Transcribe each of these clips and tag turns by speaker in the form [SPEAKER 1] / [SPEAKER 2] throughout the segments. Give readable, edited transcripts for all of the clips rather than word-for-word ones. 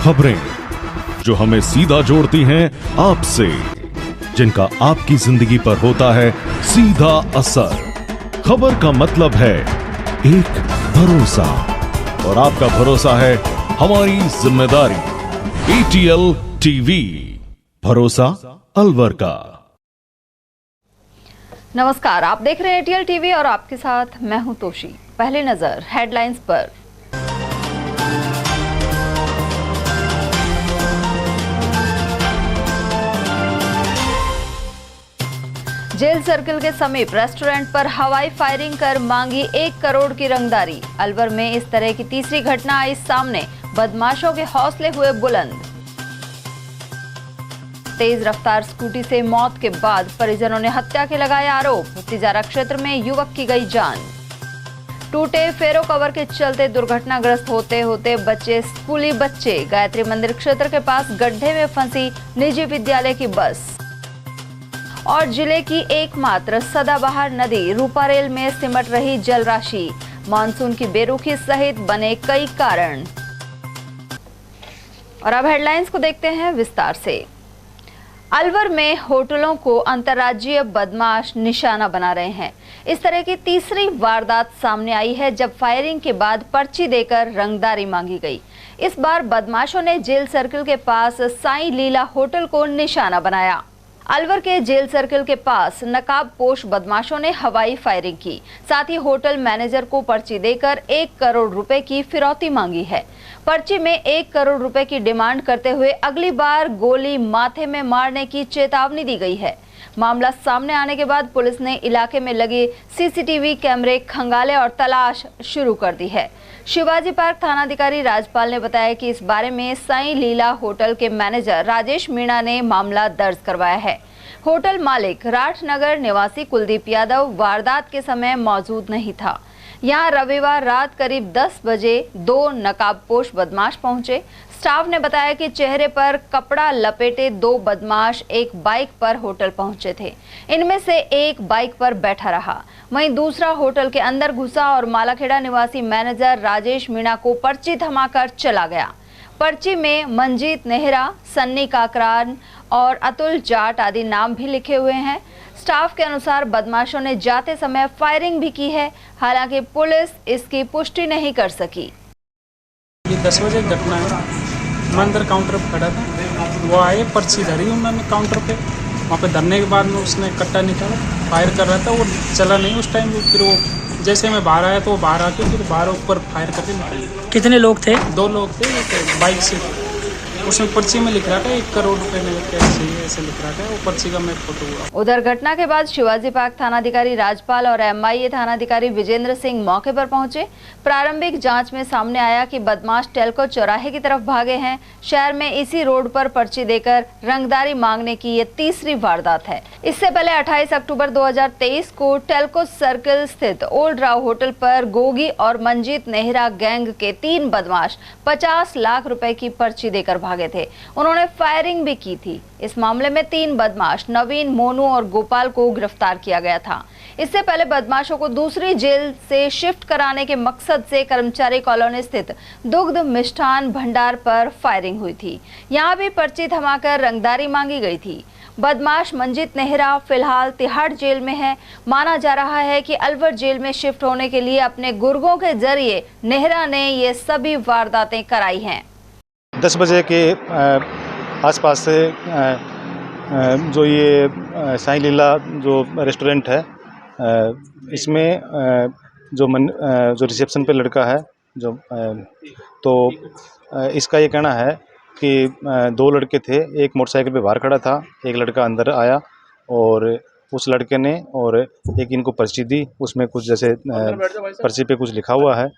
[SPEAKER 1] खबरें जो हमें सीधा जोड़ती हैं आपसे, जिनका आपकी जिंदगी पर होता है सीधा असर। खबर का मतलब है एक भरोसा, और आपका भरोसा है हमारी जिम्मेदारी। ATL टीवी, भरोसा अलवर का।
[SPEAKER 2] नमस्कार, आप देख रहे हैं ATL टीवी और आपके साथ मैं हूं तोशी। पहली नजर हेडलाइंस पर। जेल सर्किल के समीप रेस्टोरेंट पर हवाई फायरिंग कर मांगी 1 करोड़ की रंगदारी। अलवर में इस तरह की तीसरी घटना आई सामने, बदमाशों के हौसले हुए बुलंद। तेज रफ्तार स्कूटी से मौत के बाद परिजनों ने हत्या के लगाए आरोप। तिजारा क्षेत्र में युवक की गई जान। टूटे फेरो कवर के चलते दुर्घटनाग्रस्त होते होते बच्चे स्कूली बच्चे। गायत्री मंदिर क्षेत्र के पास गड्ढे में फंसी निजी विद्यालय की बस। और जिले की एकमात्र सदाबहार नदी रूपारेल में सिमट रही जल राशि। मानसून की बेरुखी सहित बने कई कारण। और अब हेडलाइंस को देखते हैं विस्तार से। अलवर में होटलों को अंतर्राज्यीय बदमाश निशाना बना रहे हैं। इस तरह की तीसरी वारदात सामने आई है जब फायरिंग के बाद पर्ची देकर रंगदारी मांगी गई। इस बार बदमाशों ने जेल सर्किल के पास साईं लीला होटल को निशाना बनाया। अलवर के जेल सर्किल के पास नकाबपोश बदमाशों ने हवाई फायरिंग की, साथ ही होटल मैनेजर को पर्ची देकर 1 करोड़ रुपए की फिरौती मांगी है। पर्ची में 1 करोड़ रुपए की डिमांड करते हुए अगली बार गोली माथे में मारने की चेतावनी दी गई है। मामला सामने आने के बाद पुलिस ने इलाके में लगे CCTV कैमरे खंगाले और तलाश शुरू कर दी है। शिवाजी पार्क थानाधिकारी राजपाल ने बताया कि इस बारे में साईं लीला होटल के मैनेजर राजेश मीणा ने मामला दर्ज करवाया है। होटल मालिक राठनगर निवासी कुलदीप यादव वारदात के समय मौजूद नहीं था। यहां रविवार रात करीब 10 बजे 2 नकाबपोश बदमाश पहुंचे। स्टाफ ने बताया कि चेहरे पर कपड़ा लपेटे 2 बदमाश एक बाइक पर होटल पहुंचे थे। इनमें से एक बाइक पर बैठा रहा, वहीं दूसरा होटल के अंदर घुसा और मालाखेड़ा निवासी मैनेजर राजेश मीणा को पर्ची थमाकर चला गया। पर्ची में मंजीत नेहरा, सन्नी काकरान और अतुल जाट आदि नाम भी लिखे हुए हैं। स्टाफ के अनुसार बदमाशों ने जाते समय फायरिंग भी की है, हालांकि पुलिस इसकी पुष्टि नहीं कर सकी।
[SPEAKER 3] ये 10 बजे घटना है। मैं अंदर काउंटर पर खड़ा था, वो आए, पर्ची धरी उन्होंने काउंटर पे। वहाँ पे धरने के बाद में उसने कट्टा निकाला, फायर कर रहा था, वो चला नहीं उस टाइम। फिर वो जैसे मैं बाहर आया तो वो बाहर आके फिर बाहर ऊपर फायर करके निकल।
[SPEAKER 4] कितने लोग थे?
[SPEAKER 3] 2 लोग थे, एक बाइक से। उसमें पर्ची में लिख रहा था 1 करोड़ रुपए में कैसे ऐसे लिख रहा था, वो पर्ची का मैं फोटो हुआ।
[SPEAKER 2] उधर घटना के बाद शिवाजी पार्क थानाधिकारी राजपाल और MIA थानाधिकारी विजेंद्र सिंह मौके पर पहुंचे। प्रारंभिक जांच में सामने आया कि बदमाश टेल्को चौराहे की तरफ भागे हैं। शहर में इसी रोड पर पर्ची देकर रंगदारी मांगने की ये तीसरी वारदात है। इससे पहले 28 अक्टूबर 2023 को टेल्को सर्किल स्थित ओल्ड राव होटल पर गोगी और मंजीत नेहरा गैंग के 3 बदमाश 50 लाख रुपए की पर्ची देकर भागे थे। उन्होंने फायरिंग भी की थी। इस मामले में 3 बदमाश नवीन, मोनू और गोपाल को गिरफ्तार किया गया था। इससे पहले बदमाशों को दूसरी जेल से शिफ्ट कराने के मकसद से कर्मचारी कॉलोनी स्थित दुग्ध मिष्ठान भंडार पर फायरिंग हुई थी। यहां भी पर्ची थमाकर रंगदारी मांगी गई थी। बदमाश मंजीत नेहरा फिलहाल तिहाड़ जेल में है। माना जा रहा है कि अलवर जेल में शिफ्ट होने के लिए अपने गुर्गों के जरिए नेहरा ने ये सभी वारदातें कराई हैं।
[SPEAKER 5] 10 बजे के आसपास से जो ये साईं लीला जो रेस्टोरेंट है, इसमें जो रिसेप्शन पे लड़का है तो इसका ये कहना है कि 2 लड़के थे। एक मोटरसाइकिल पे बाहर खड़ा था, एक लड़का अंदर आया और उस लड़के ने और एक इनको पर्ची दी। उसमें कुछ जैसे पर्ची पे कुछ लिखा हुआ है,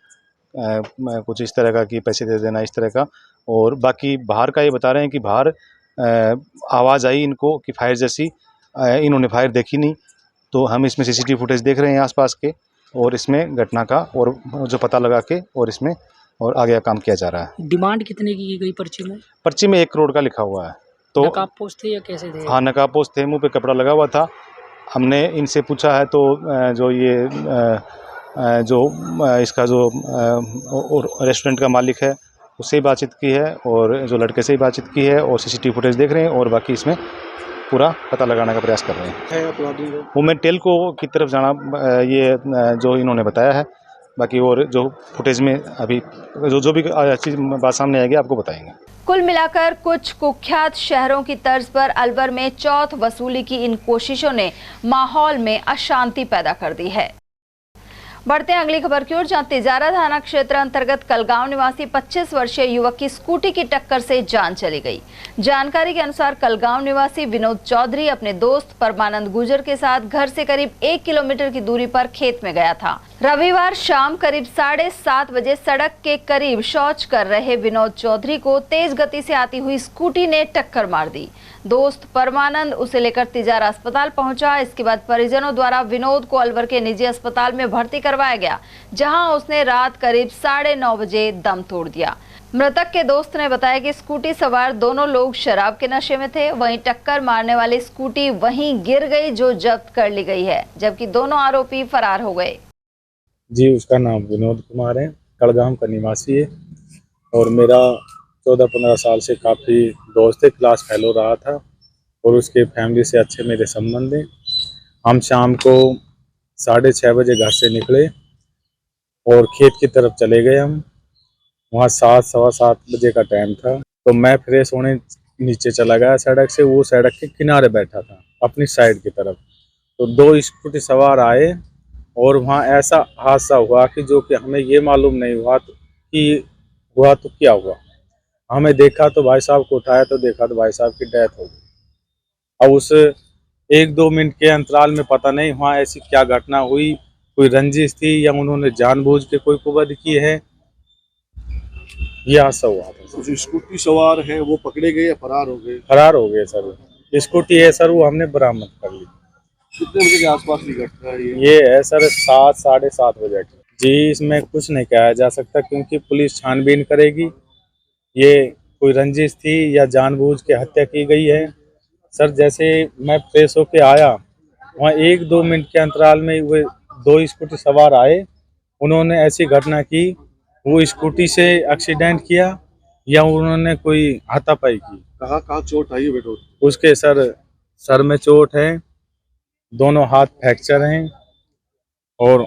[SPEAKER 5] कुछ इस तरह का कि पैसे दे देना, इस तरह का। और बाकी बाहर का ये बता रहे हैं कि बाहर आवाज़ आई इनको कि फायर जैसी, इन्होंने फायर देखी नहीं। तो हम इसमें CCTV फुटेज देख रहे हैं आसपास के, और इसमें घटना का और जो पता लगा के और इसमें और आगे काम किया जा रहा है।
[SPEAKER 4] डिमांड कितने की गई पर्ची में?
[SPEAKER 5] पर्ची में 1 करोड़ का लिखा हुआ है। तो
[SPEAKER 4] नकाबपोश थे या कैसे थे?
[SPEAKER 5] हाँ, नकाबपोश थे, मुंह पे कपड़ा लगा हुआ था। हमने इनसे पूछा है तो जो ये जो इसका जो रेस्टोरेंट का मालिक है उससे ही बातचीत की है और जो लड़के से ही बातचीत की है और सीसीटीवी फुटेज देख रहे हैं और बाकी इसमें पूरा पता लगाने का प्रयास कर रहे हैं। वो मैं टेलको की तरफ जाना ये जो इन्होंने बताया है, बाकी और जो फुटेज में अभी जो भी चीज़ बात सामने आएगी आपको बताएंगे।
[SPEAKER 2] कुल मिलाकर कुछ कुख्यात शहरों की तर्ज पर अलवर में चौथ वसूली की इन कोशिशों ने माहौल में अशांति पैदा कर दी है। बढ़ते हैं अगली खबर की ओर, जहां तिजारा थाना क्षेत्र अंतर्गत कलगांव निवासी 25 वर्षीय युवक की स्कूटी की टक्कर से जान चली गई। जानकारी के अनुसार कलगांव निवासी विनोद चौधरी अपने दोस्त परमानंद गुजर के साथ घर से करीब 1 किलोमीटर की दूरी पर खेत में गया था। रविवार शाम करीब 7:30 बजे सड़क के करीब शौच कर रहे विनोद चौधरी को तेज गति से आती हुई स्कूटी ने टक्कर मार दी। दोस्त परमानंद उसे लेकर तिजारा अस्पताल पहुंचा। इसके बाद परिजनों द्वारा विनोद को अलवर के निजी अस्पताल में भर्ती करवाया गया, जहां उसने रात करीब 9:30 बजे दम तोड़ दिया। मृतक के दोस्त ने बताया कि स्कूटी सवार दोनों लोग शराब के नशे में थे। वहीं टक्कर मारने वाली स्कूटी वहीं गिर गई, जो जब्त कर ली गई है, जबकि दोनों आरोपी फरार हो गए।
[SPEAKER 6] जी, उसका नाम विनोद कुमार है, कड़गाम का निवासी है और मेरा 14-15 साल से काफ़ी दोस्त है, क्लास फेलो रहा था और उसके फैमिली से अच्छे मेरे संबंध हैं। हम शाम को 6:30 बजे घर से निकले और खेत की तरफ चले गए। हम वहाँ 7-7:15 बजे का टाइम था, तो मैं फ्रेश होने नीचे चला गया सड़क से। वो सड़क के किनारे बैठा था अपनी साइड की तरफ, तो 2 स्कूटी सवार आए और वहाँ ऐसा हादसा हुआ कि जो कि हमें ये मालूम नहीं हुआ कि हुआ तो क्या हुआ। हमें देखा तो भाई साहब को उठाया तो देखा तो भाई साहब की डेथ हो गई। अब उस 1-2 मिनट के अंतराल में पता नहीं वहाँ ऐसी क्या घटना हुई, कोई रंजिश थी या उन्होंने जानबूझ के कोई कुबद की है, ये हादसा हुआ था।
[SPEAKER 7] जो स्कूटी सवार हैं वो पकड़े गए या फरार हो गए?
[SPEAKER 6] फरार हो गए सर। स्कूटी है सर, वो हमने बरामद कर ली।
[SPEAKER 7] कितने बजे के आसपास की घटना है
[SPEAKER 6] ये है सर 7-7:30 बजे की। जी, इसमें कुछ नहीं कहा जा सकता क्योंकि पुलिस छानबीन करेगी ये कोई रंजिश थी या जानबूझ के हत्या की गई है। सर जैसे मैं फ्रेश होके आया, वहाँ 1-2 मिनट के अंतराल में वो 2 स्कूटी सवार आए, उन्होंने ऐसी घटना की, वो स्कूटी से एक्सीडेंट किया या उन्होंने कोई हाथापाई की।
[SPEAKER 7] कहाँ चोट आई है बेटो?
[SPEAKER 6] उसके सर में चोट है, दोनों हाथ फ्रैक्चर हैं और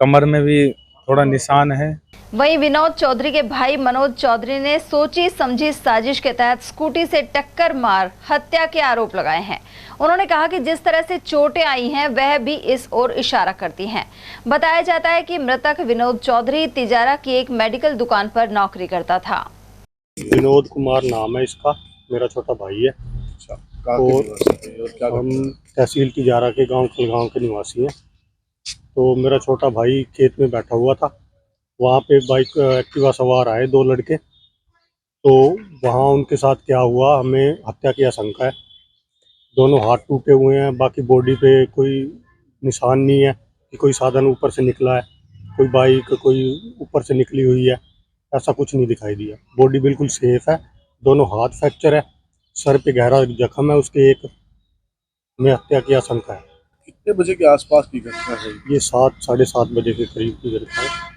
[SPEAKER 6] कमर में भी थोड़ा निशान है।
[SPEAKER 2] वहीं विनोद चौधरी के भाई मनोज चौधरी ने सोची समझी साजिश के तहत स्कूटी से टक्कर मार हत्या के आरोप लगाए हैं। उन्होंने कहा कि जिस तरह से चोटें आई हैं वह भी इस ओर इशारा करती हैं। बताया जाता है कि मृतक विनोद चौधरी तिजारा की एक मेडिकल दुकान पर नौकरी करता था।
[SPEAKER 8] विनोद कुमार नाम है इसका, मेरा छोटा भाई है और हम तहसील तिजारा के गांव खलगांव के निवासी हैं। तो मेरा छोटा भाई खेत में बैठा हुआ था, वहाँ पे बाइक एक्टिवा सवार आए 2 लड़के, तो वहाँ उनके साथ क्या हुआ, हमें हत्या की आशंका है। दोनों हाथ टूटे हुए हैं, बाकी बॉडी पे कोई निशान नहीं है कि कोई साधन ऊपर से निकला है, कोई बाइक कोई ऊपर से निकली हुई है, ऐसा कुछ नहीं दिखाई दिया। बॉडी बिल्कुल सेफ है, दोनों हाथ फ्रैक्चर है, सर पे गहरा जख्म है उसके एक में हत्या की आशंका है।
[SPEAKER 7] कितने बजे के आसपास की घटना है
[SPEAKER 8] ये 7-7:30 बजे के करीब की घटना है।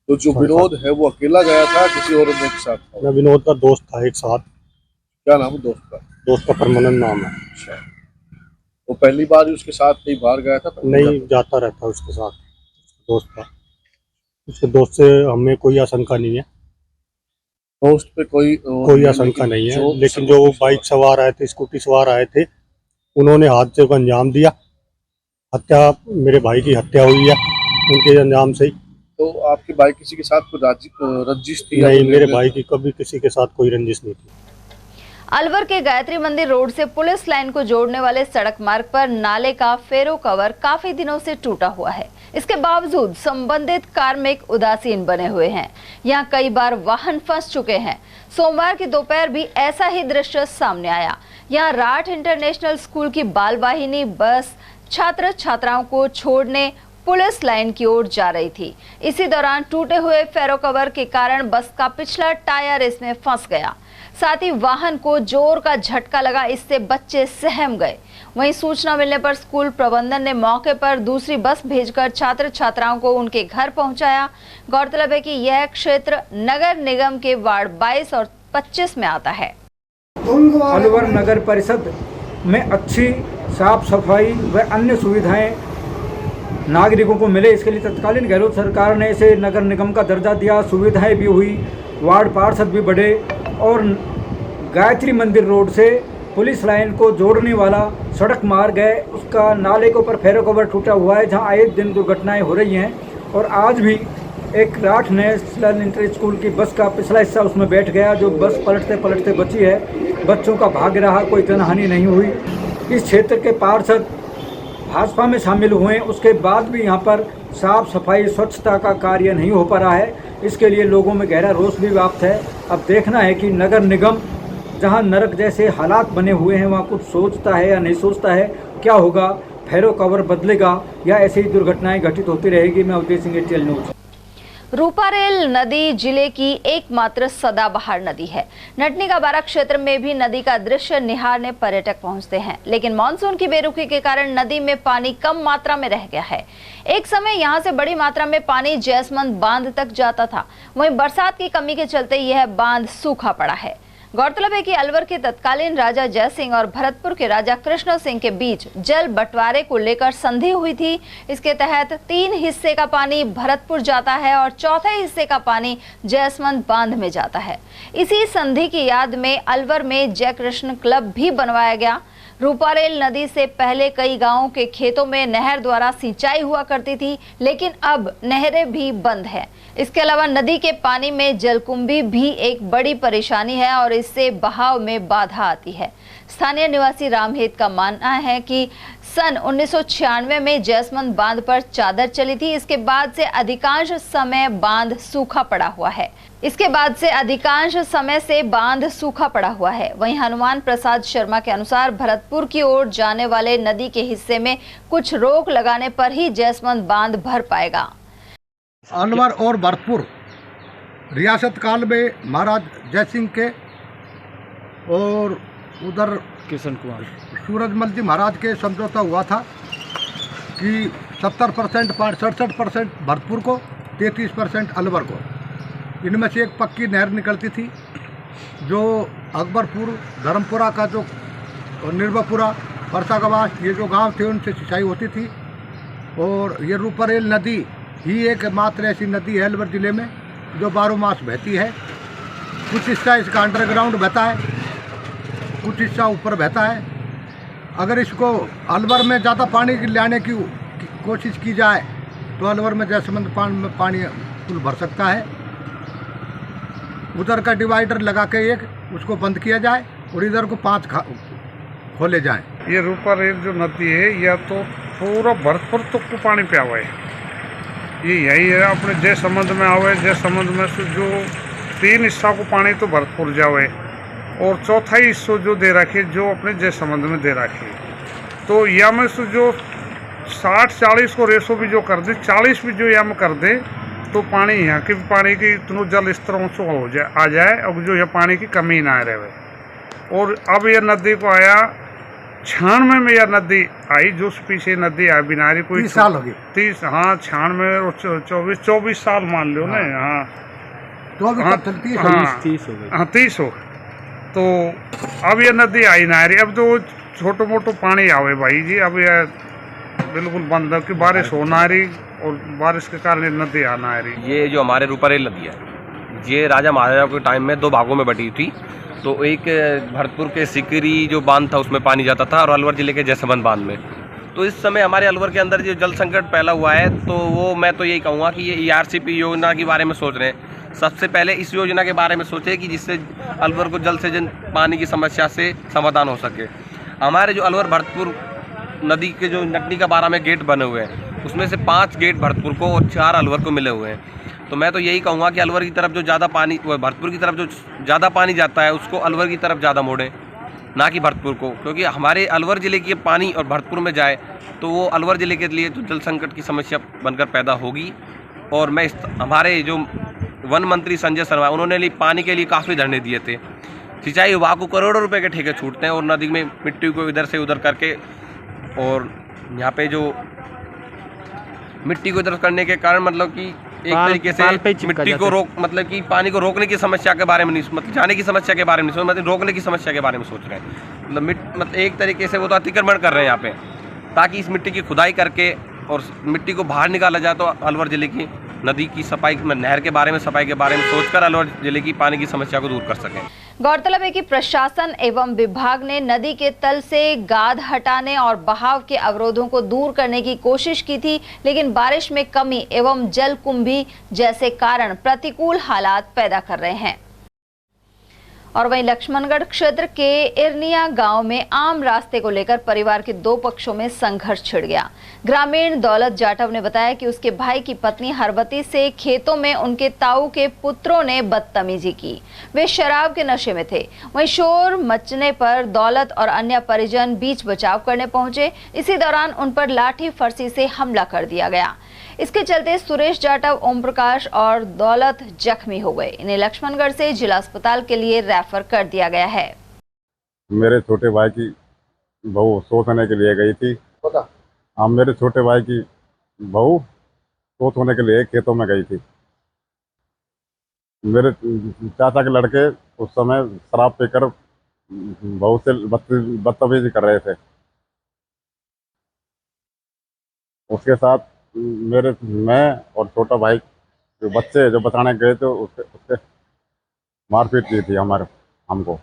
[SPEAKER 7] तो जो विनोद है वो अकेला गया था, किसी और के साथ था?
[SPEAKER 8] मैं विनोद का दोस्त था एक साथ।
[SPEAKER 7] क्या नाम है दोस्त का?
[SPEAKER 8] दोस्त का परमानंद नाम है।
[SPEAKER 7] अच्छा, वो पहली बार उसके साथ कहीं बाहर गया था?
[SPEAKER 8] नहीं, जाता रहता उसके साथ, दोस्त था। उसके दोस्त से हमें कोई आशंका नहीं है,
[SPEAKER 7] दोस्त पे कोई
[SPEAKER 8] आशंका नहीं है, लेकिन जो बाइक सवार आए थे, स्कूटी सवार आए थे, उन्होंने हादसे को अंजाम दिया। हत्या, मेरे भाई की हत्या हुई है उनके अंजाम से ही।
[SPEAKER 7] तो आपके भाई किसी के साथ कोई रंजिश थी?
[SPEAKER 8] नहीं, मेरे भाई की कभी किसी के साथ कोई रंजिश नहीं थी।
[SPEAKER 2] अलवर के गायत्री मंदिर रोड से पुलिस लाइन को जोड़ने वाले सड़क मार्ग पर नाले का फेरो कवर काफी दिनों से टूटा हुआ है। इसके बावजूद संबंधित कार्मिक उदासीन बने हुए हैं। यहाँ कई बार वाहन फंस चुके हैं। सोमवार की दोपहर भी ऐसा ही दृश्य सामने आया। यहाँ राठ इंटरनेशनल स्कूल की बाल वाहिनी बस छात्र छात्राओं को छोड़ने पुलिस लाइन की ओर जा रही थी। इसी दौरान टूटे हुए फेरो कवर के कारण बस का पिछला टायर इसमें फंस गया। साथ ही वाहन को जोर का झटका लगा, इससे बच्चे सहम गए। वहीं सूचना मिलने पर स्कूल प्रबंधन ने मौके पर दूसरी बस भेजकर छात्र छात्राओं को उनके घर पहुंचाया। गौरतलब है कि यह क्षेत्र नगर निगम के वार्ड 22 और 25 में आता है।
[SPEAKER 9] अलवर नगर परिषद में अच्छी साफ सफाई व अन्य सुविधाएं नागरिकों को मिले, इसके लिए तत्कालीन गहलोत सरकार ने इसे नगर निगम का दर्जा दिया। सुविधाएं भी हुई, वार्ड पार्षद भी बढ़े और गायत्री मंदिर रोड से पुलिस लाइन को जोड़ने वाला सड़क मार्ग है, उसका नाले के ऊपर फेरो कवर टूटा हुआ है, जहां आए दिन दुर्घटनाएं हो रही हैं। और आज भी एक राठ नेशनल इंटर स्कूल की बस का पिछला हिस्सा उसमें बैठ गया, जो बस पलटते पलटते बची है। बच्चों का भाग्य रहा, कोई जनहानि नहीं हुई। इस क्षेत्र के पार्षद भाजपा में शामिल हुए, उसके बाद भी यहाँ पर साफ सफाई स्वच्छता का कार्य नहीं हो पा रहा है। इसके लिए लोगों में गहरा रोष भी व्याप्त है। अब देखना है कि नगर निगम जहाँ नरक जैसे हालात बने हुए हैं वहाँ कुछ सोचता है या नहीं सोचता है, क्या होगा, फेरो कवर बदलेगा या ऐसी ही दुर्घटनाएं घटित होती रहेगी। मैं अवधेश सिंह, एटीएल न्यूज़।
[SPEAKER 2] रूपारेल नदी जिले की एकमात्र सदाबहार नदी है। नटनी का बारा क्षेत्र में भी नदी का दृश्य निहारने पर्यटक पहुंचते हैं, लेकिन मानसून की बेरुखी के कारण नदी में पानी कम मात्रा में रह गया है। एक समय यहां से बड़ी मात्रा में पानी जयसमंद बांध तक जाता था, वहीं बरसात की कमी के चलते यह बांध सूखा पड़ा है। गौरतलब है कि अलवर के तत्कालीन राजा जय सिंह और भरतपुर के राजा कृष्ण सिंह के बीच जल बंटवारे को लेकर संधि हुई थी। इसके तहत 3 हिस्से का पानी भरतपुर जाता है और चौथे हिस्से का पानी जयसमंद बांध में जाता है। इसी संधि की याद में अलवर में जय कृष्ण क्लब भी बनवाया गया। रूपारेल नदी से पहले कई गांवों के खेतों में नहर द्वारा सिंचाई हुआ करती थी, लेकिन अब नहरें भी बंद है। इसके अलावा नदी के पानी में जलकुंभी भी एक बड़ी परेशानी है और इससे बहाव में बाधा आती है। स्थानीय निवासी रामहेत का मानना है कि सन 1996 में जयसमंद बांध पर चादर चली थी। इसके बाद से अधिकांश समय बांध सूखा पड़ा हुआ है। वहीं हनुमान प्रसाद शर्मा के अनुसार भरतपुर की ओर जाने वाले नदी के हिस्से में कुछ रोक लगाने पर ही जयसमंद बांध भर पाएगा।
[SPEAKER 10] अलवर और भरतपुर रियासत काल में महाराज जय सिंह के और उधर
[SPEAKER 6] किशन कुमार
[SPEAKER 10] सूरजमल जी महाराज के समझौता हुआ था कि 70% 67% भरतपुर को, 33% अलवर को। इनमें से एक पक्की नहर निकलती थी जो अकबरपुर, धर्मपुरा का जो निर्भयपुरा, परसागवास, ये जो गांव थे उनसे सिंचाई होती थी। और ये रूपारेल नदी ही एकमात्र ऐसी नदी है अलवर ज़िले में जो 12 मास बहती है। कुछ हिस्सा इसका अंडरग्राउंड बहता है, कुछ हिस्सा ऊपर बहता है। अगर इसको अलवर में ज़्यादा पानी लाने की कोशिश की जाए तो अलवर में जयसमंद पानी पुल भर सकता है। उधर का डिवाइडर लगा के एक उसको बंद किया जाए और इधर को 5 खोले जाएं।
[SPEAKER 11] ये रूपारेल जो नदी है या तो पूरा भरतपुर तक को पानी पे आवा है, ये यही है अपने जयसमंद में आवे। जयसमंद में से जो 3 हिस्सा को पानी तो भरतपुर जावे और चौथा हिस्सा जो दे रखे जो अपने जयसमंद में दे रखे। तो या में से जो 60-40 को रेशो भी जो कर दे, 40 भी जो या में कर दे तो पानी यहाँ की पानी की इतना जल स्तर ऊँचा हो जाए आ जाए और जो यह पानी की कमी ना रहे। और अब यह नदी को आया 96 में यह नदी आई, जो पीछे नदी आई बिनारी कोई
[SPEAKER 10] 30 साल हो गए।
[SPEAKER 11] 30 हाँ 96 और 24 साल मान लो ना। हाँ
[SPEAKER 10] तो
[SPEAKER 11] हाँ 30 हो। तो अब यह नदी आई ना रही। अब तो छोटो मोटो पानी आवे भाई जी। अब यह बिल्कुल बंद की बारिश हो ना रही और बारिश के कारण नदी आना आ रही।
[SPEAKER 12] ये जो हमारे रूपारेल नदी है ये राजा महाराजा के टाइम में 2 भागों में बटी थी। तो एक भरतपुर के सिकरी जो बांध था उसमें पानी जाता था और अलवर ज़िले के जयसमंद बांध में। तो इस समय हमारे अलवर के अंदर जो जल संकट फैला हुआ है, तो वो मैं तो यही कहूँगा कि ये ERCP योजना के बारे में सोच रहे हैं। सबसे पहले इस योजना के बारे में सोचे कि जिससे अलवर को जल्द से जल्द पानी की समस्या से समाधान हो सके। हमारे जो अलवर भरतपुर नदी के जो नटनी का 12 में गेट बने हुए हैं उसमें से 5 गेट भरतपुर को और 4 अलवर को मिले हुए हैं। तो मैं तो यही कहूँगा कि अलवर की तरफ जो ज़्यादा पानी, भरतपुर की तरफ जो ज़्यादा पानी जाता है उसको अलवर की तरफ ज़्यादा मोड़ें। ना कि भरतपुर को, क्योंकि हमारे अलवर ज़िले की पानी और भरतपुर में जाए तो वो अलवर ज़िले के लिए तो जल संकट की समस्या बनकर पैदा होगी। और मैं हमारे जो वन मंत्री संजय शर्मा, उन्होंने पानी के लिए काफ़ी धरने दिए थे। सिंचाई विभाग को करोड़ों रुपए के ठेके छूटते हैं और नदी में मिट्टी को इधर से उधर करके, और यहाँ पे जो मिट्टी को इधर करने के कारण मतलब कि एक तरीके से मिट्टी को मतलब कि पानी को रोकने की समस्या के बारे में नहीं, मतलब जाने की समस्या के बारे में नहीं सोच, मतलब रोकने की समस्या के बारे में सोच रहे हैं। मतलब एक तरीके से वो तो अतिक्रमण कर रहे हैं यहाँ पे, ताकि इस मिट्टी की खुदाई करके और मिट्टी को बाहर निकाला जाए तो अलवर ज़िले की नदी की सफाई, नहर के बारे में सफाई के बारे में सोचकर अलवर ज़िले की पानी की समस्या को दूर कर सकें।
[SPEAKER 2] गौरतलब है कि प्रशासन एवं विभाग ने नदी के तल से गाद हटाने और बहाव के अवरोधों को दूर करने की कोशिश की थी, लेकिन बारिश में कमी एवं जलकुंभी जैसे कारण प्रतिकूल हालात पैदा कर रहे हैं। और वहीं लक्ष्मणगढ़ क्षेत्र के इरनिया गांव में आम रास्ते को लेकर परिवार के दो पक्षों में संघर्ष छिड़ गया। ग्रामीण दौलत जाटव ने बताया कि उसके भाई की पत्नी हरवती से खेतों में उनके ताऊ के पुत्रों ने बदतमीजी की। वे शराब के नशे में थे। वहीं शोर मचने पर दौलत और अन्य परिजन बीच बचाव करने पहुंचे। इसी दौरान उन पर लाठी फरसी से हमला कर दिया गया। इसके चलते सुरेश जाटव, ओम प्रकाश और दौलत जख्मी हो गए। इन्हें लक्ष्मणगढ़ से जिला अस्पताल के लिए रेफर कर दिया गया है।
[SPEAKER 6] मेरे छोटे भाई की बहू सोचने के लिए गई थी। हाँ, मेरे छोटे भाई की बहू सोच होने के लिए खेतों में गई थी। मेरे चाचा के लड़के उस समय शराब पीकर बहू से बदतमीजी कर रहे थे। उसके साथ मैं और छोटा भाई जो बच्चे जो बचाने गए थे उसके मारपीट की थी हमको।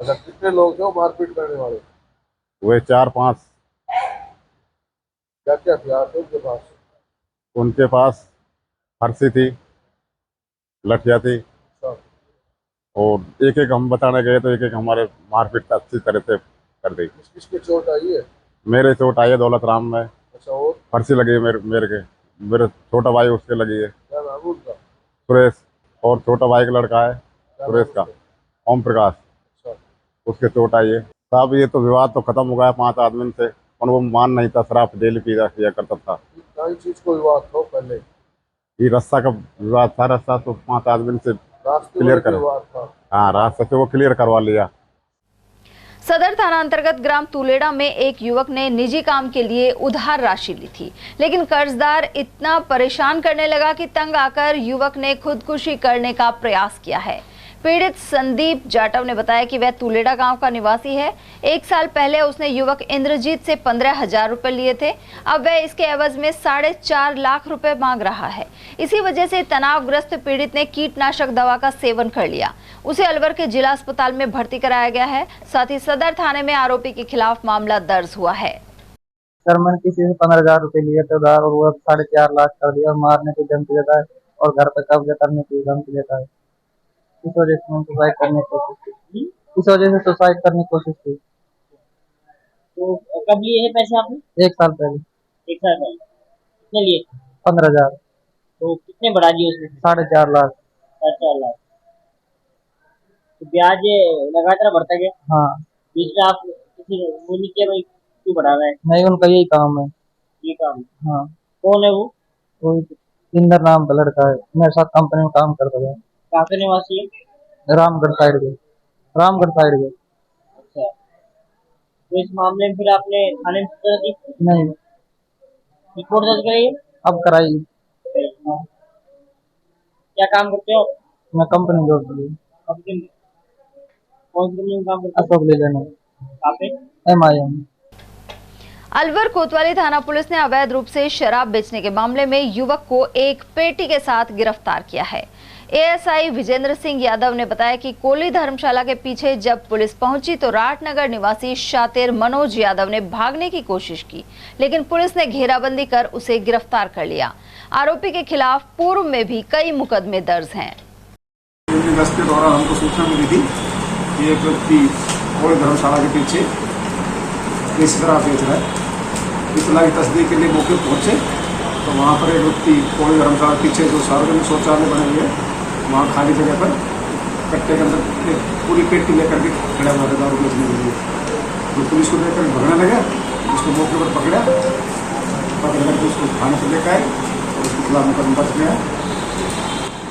[SPEAKER 7] अच्छा, कितने लोग थे वो मारपीट करने वाले?
[SPEAKER 6] वे 4-5।
[SPEAKER 7] क्या क्या हथियार थे उनके पास?
[SPEAKER 6] उनके पास फरसी थी, लठिया थी, और एक एक हम बचाने गए तो एक एक हमारे मारपीट अच्छी तरह से कर दी।
[SPEAKER 7] किसके चोट आई है?
[SPEAKER 6] मेरे चोट आई है दौलत राम में।
[SPEAKER 7] अच्छा, और
[SPEAKER 6] फरसी लगी है मेरे छोटा भाई उसके लगी है।
[SPEAKER 7] क्या नाम है उनका?
[SPEAKER 6] सुरेश, और छोटा भाई का लड़का है सुरेश का, ओम प्रकाश, उसके चोट आई है। साहब ये तो विवाद तो खत्म हो गया 5 आदमी से, और वो मान नहीं था, शराब डेली किया करता था।
[SPEAKER 7] कई चीज को विवाद था पहले?
[SPEAKER 6] ये रास्ता का विवाद था। रास्ता तो 5 आदमी से क्लियर कर, हाँ रास्ते से वो क्लियर करवा लिया।
[SPEAKER 2] सदर थाना अंतर्गत ग्राम तुलेड़ा में एक युवक ने निजी काम के लिए उधार राशि ली थी, लेकिन कर्जदार इतना परेशान करने लगा कि तंग आकर युवक ने खुदकुशी करने का प्रयास किया है। पीड़ित संदीप जाटव ने बताया कि वह तुलेड़ा गांव का निवासी है। 1 साल पहले उसने युवक इंद्रजीत से 15,000 रुपए लिए थे। अब वह इसके एवज में 4.5 लाख रुपए मांग रहा है। इसी वजह से तनावग्रस्त पीड़ित ने कीटनाशक दवा का सेवन कर लिया। उसे अलवर के जिला अस्पताल में भर्ती कराया गया है। साथ ही सदर थाने में आरोपी के खिलाफ मामला दर्ज हुआ है।
[SPEAKER 13] सर, मैंने किसी से 15,000 रुपए लिए थे उधार, और वो 4.5 लाख कर दिया, और मारने की धमकी देता है और घर पे कब्जा करने की धमकी देता है। इस वजह से मैंने सुसाइड करने की कोशिश की।
[SPEAKER 14] तो कब लिए हैं पैसे आपने?
[SPEAKER 13] 1 साल पहले।
[SPEAKER 14] 1 साल पहले कितने लिए?
[SPEAKER 13] 15,000।
[SPEAKER 14] तो कितने बढ़ा दिए उसने?
[SPEAKER 13] 4.5 लाख।
[SPEAKER 14] 4.5 लाख। तो ब्याज लगातार बढ़ता गया?
[SPEAKER 13] हाँ।
[SPEAKER 14] बीच में आप किसी वो नहीं किया भाई क्यों बढ़ा रहा है?
[SPEAKER 13] नहीं, उनका यही काम है।
[SPEAKER 14] ये काम?
[SPEAKER 13] हाँ।
[SPEAKER 14] कौन है वो?
[SPEAKER 13] इंदर नाम का लड़का है, मेरे साथ कंपनी में काम करता है।
[SPEAKER 14] कहाँ के निवासी है?
[SPEAKER 13] रामगढ़ साइड के।
[SPEAKER 14] अच्छा, तो इस मामले में फिर आपने थाने में सूचना दी?
[SPEAKER 13] नहीं।
[SPEAKER 14] रिपोर्ट दर्ज कराई?
[SPEAKER 13] अब कराई।
[SPEAKER 14] क्या काम करते हो?
[SPEAKER 13] मैं कंपनी जॉब कर रही हूँ।
[SPEAKER 14] कंपनी? कौन सी कंपनी में काम करते हो?
[SPEAKER 13] अशोक लेलैंड।
[SPEAKER 14] कहाँ पे?
[SPEAKER 13] MIM।
[SPEAKER 2] अलवर कोतवाली थाना पुलिस ने अवैध रूप से शराब बेचने के मामले में युवक को एक पेटी के साथ गिरफ्तार किया है। ASI विजेंद्र सिंह यादव ने बताया कि कोली धर्मशाला के पीछे जब पुलिस पहुंची तो राटनगर निवासी शातिर मनोज यादव ने भागने की कोशिश की, लेकिन पुलिस ने घेराबंदी कर उसे गिरफ्तार कर लिया। आरोपी के खिलाफ पूर्व में भी कई मुकदमे दर्ज हैं।
[SPEAKER 15] गश्त के दौरान हमको सूचना मिली थी कि एक व्यक्ति कोली धर्मशाला के पीछे देसी शराब बेच रहा है। इतला की तस्दीक के लिए मौके पहुंचे तो वहाँ पर एक व्यक्ति कोली धर्मशाला के पीछे जो सार्वजनिक शौचालय बने हुए हैं वहाँ खाली जगह पर कट्टे के अंदर पूरी पेटी लेकर के खड़ा हुआ था दारू बेचने के लिए। तो पुलिस को देखकर भगने लगा, उसको मौके पर पकड़ा, पकड़ करके उसको थाने पर लेकर आए और उसके खिलाफ मुकदमा दर्ज किया।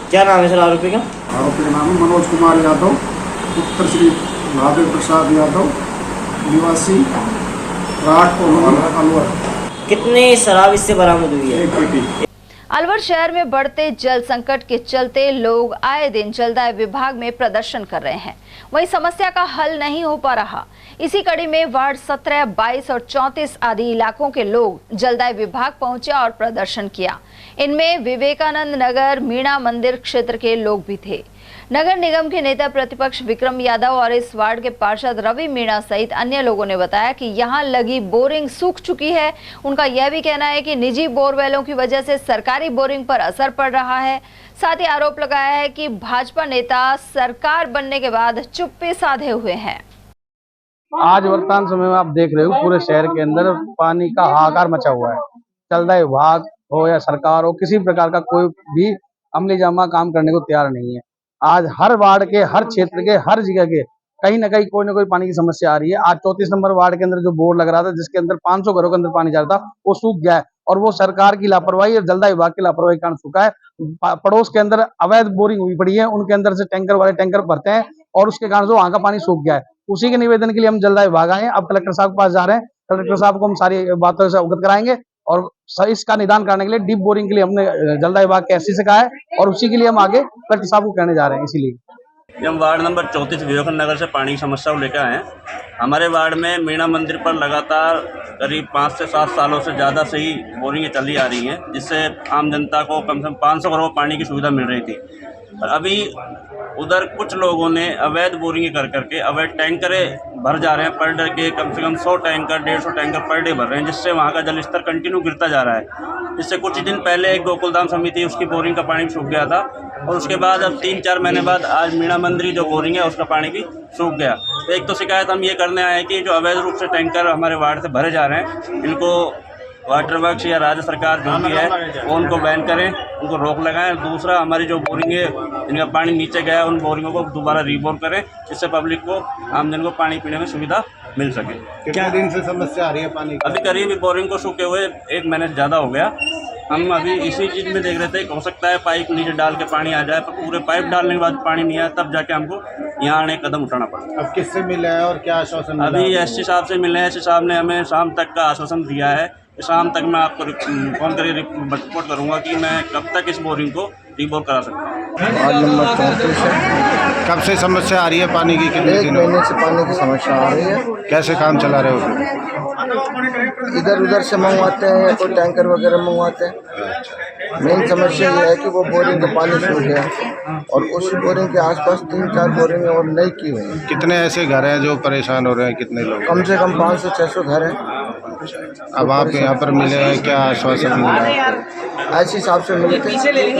[SPEAKER 14] क्या नाम है सर आरोपी का?
[SPEAKER 15] आरोपी का नाम है मनोज कुमार यादव, पुत्र श्री राजेंद्र प्रसाद यादव, निवासी राठ अलवर।
[SPEAKER 14] कितनी शराब इससे बरामद हुई है?
[SPEAKER 15] एक पेटी।
[SPEAKER 2] अलवर शहर में बढ़ते जल संकट के चलते लोग आए दिन जलदाय विभाग में प्रदर्शन कर रहे हैं, वहीं समस्या का हल नहीं हो पा रहा। इसी कड़ी में वार्ड 17, 22 और 34 आदि इलाकों के लोग जलदाय विभाग पहुंचे और प्रदर्शन किया। इनमें विवेकानंद नगर, मीणा मंदिर क्षेत्र के लोग भी थे। नगर निगम के नेता प्रतिपक्ष विक्रम यादव और इस वार्ड के पार्षद रवि मीणा सहित अन्य लोगों ने बताया कि यहां लगी बोरिंग सूख चुकी है। उनका यह भी कहना है कि निजी बोरवेलों की वजह से सरकारी बोरिंग पर असर पड़ रहा है। साथ ही आरोप लगाया है कि भाजपा नेता सरकार बनने के बाद चुप्पी साधे हुए हैं।
[SPEAKER 16] आज वर्तमान समय में आप देख रहे हो पूरे शहर के अंदर पानी का हाहाकार मचा हुआ है। जलदाय विभाग हो या सरकार हो, किसी प्रकार का कोई भी अमली जामा काम करने को तैयार नहीं है। आज हर वार्ड के, हर क्षेत्र के, हर जगह के कहीं ना कहीं कोई ना कोई पानी की समस्या आ रही है। आज 34 नंबर वार्ड के अंदर जो बोर्ड लग रहा था, जिसके अंदर 500 घरों के अंदर पानी जा रहा था, वो सूख गया है और वो सरकार की लापरवाही और जलदाय विभाग की लापरवाही के कारण सूखा है। पड़ोस के अंदर अवैध बोरिंग हुई पड़ी है, उनके अंदर से टैंकर वाले टैंकर भरते हैं और उसके कारण से वहां का पानी सूख गया है। उसी के निवेदन के लिए हम जलदाय विभाग आए हैं। अब कलेक्टर साहब के पास जा रहे हैं। कलेक्टर साहब को हम सारी बातों से अवगत कराएंगे और इसका निदान करने के लिए डीप बोरिंग के लिए हमने जलदाय विभाग के एससी से कहा है और उसी के लिए हम आगे कलेक्टर साहब को कहने जा रहे हैं। इसीलिए
[SPEAKER 17] हम वार्ड नंबर 34 विवेकानंद नगर से पानी की समस्या को लेकर आए हैं। हमारे वार्ड में मीणा मंदिर पर लगातार करीब 5 से 7 सालों से ज़्यादा से ही बोरिंगें चली आ रही हैं, जिससे आम जनता को कम से कम 500 करोड़ पानी की सुविधा मिल रही थी। और अभी उधर कुछ लोगों ने अवैध बोरिंग कर करके अवैध टैंकरें भर जा रहे हैं। पर डे के कम से कम 100 टैंकर 150 टैंकर पर डे भर रहे हैं, जिससे वहाँ का जल स्तर कंटिन्यू गिरता जा रहा है। जिससे कुछ दिन पहले एक गोकुलधाम समिति उसकी बोरिंग का पानी सूख गया था और उसके बाद अब 3-4 महीने बाद आज मीणा मंदिर जो बोरिंग है उसका पानी भी सूख गया। तो एक तो शिकायत हम ये करने आए कि जो अवैध रूप से टैंकर हमारे वार्ड से भरे जा रहे हैं, इनको वाटर वर्क्स या राज्य सरकार जो भी है वो उनको बैन करें, उनको रोक लगाएं। दूसरा, हमारी जो बोरिंग है जिनका पानी नीचे गया उन बोरिंगों को दोबारा रीबोर करें, जिससे पब्लिक को, आमजन को पानी पीने में सुविधा मिल सके।
[SPEAKER 7] कितने दिन से समस्या आ रही है पानी की?
[SPEAKER 17] अभी करीब बोरिंग को सूखे हुए 1 महीने ज़्यादा हो गया। हम अभी इसी चीज़ में देख रहे थे कि हो सकता है पाइप नीचे डाल के पानी आ जाए, पर पूरे पाइप डालने के बाद पानी नहीं आया, तब जाके हमको यहाँ आने कदम उठाना पड़ा।
[SPEAKER 7] अब किससे मिला है और क्या आश्वासन?
[SPEAKER 17] अभी एससी साहब से मिले हैं। एससी साहब ने हमें शाम तक का आश्वासन दिया है। शाम तक मैं आपको फोन करके रिपोर्ट करूंगा कि मैं कब तक इस बोरिंग को रीबोर करा सकता हूँ।
[SPEAKER 7] वार्ड नंबर 34 है। कब से समस्या आ रही है पानी की? कितने दिनों? 1 महीने से पानी की समस्या आ रही है। कैसे काम चला रहे हो?
[SPEAKER 18] इधर उधर से मंगवाते हैं, कोई टैंकर वगैरह मंगवाते हैं। मेन समस्या ये है कि वो बोरिंग का पानी सूख गया और उस बोरिंग के आसपास 3-4 बोरिंग और नई की हुई हैं।
[SPEAKER 7] कितने ऐसे घर हैं जो परेशान हो रहे हैं? कितने लोग?
[SPEAKER 18] कम से कम 500-600 घर हैं।
[SPEAKER 7] अब आप यहाँ पर मिले हैं, क्या आश्वासन मिला?
[SPEAKER 18] एससी साहब से मिले थे।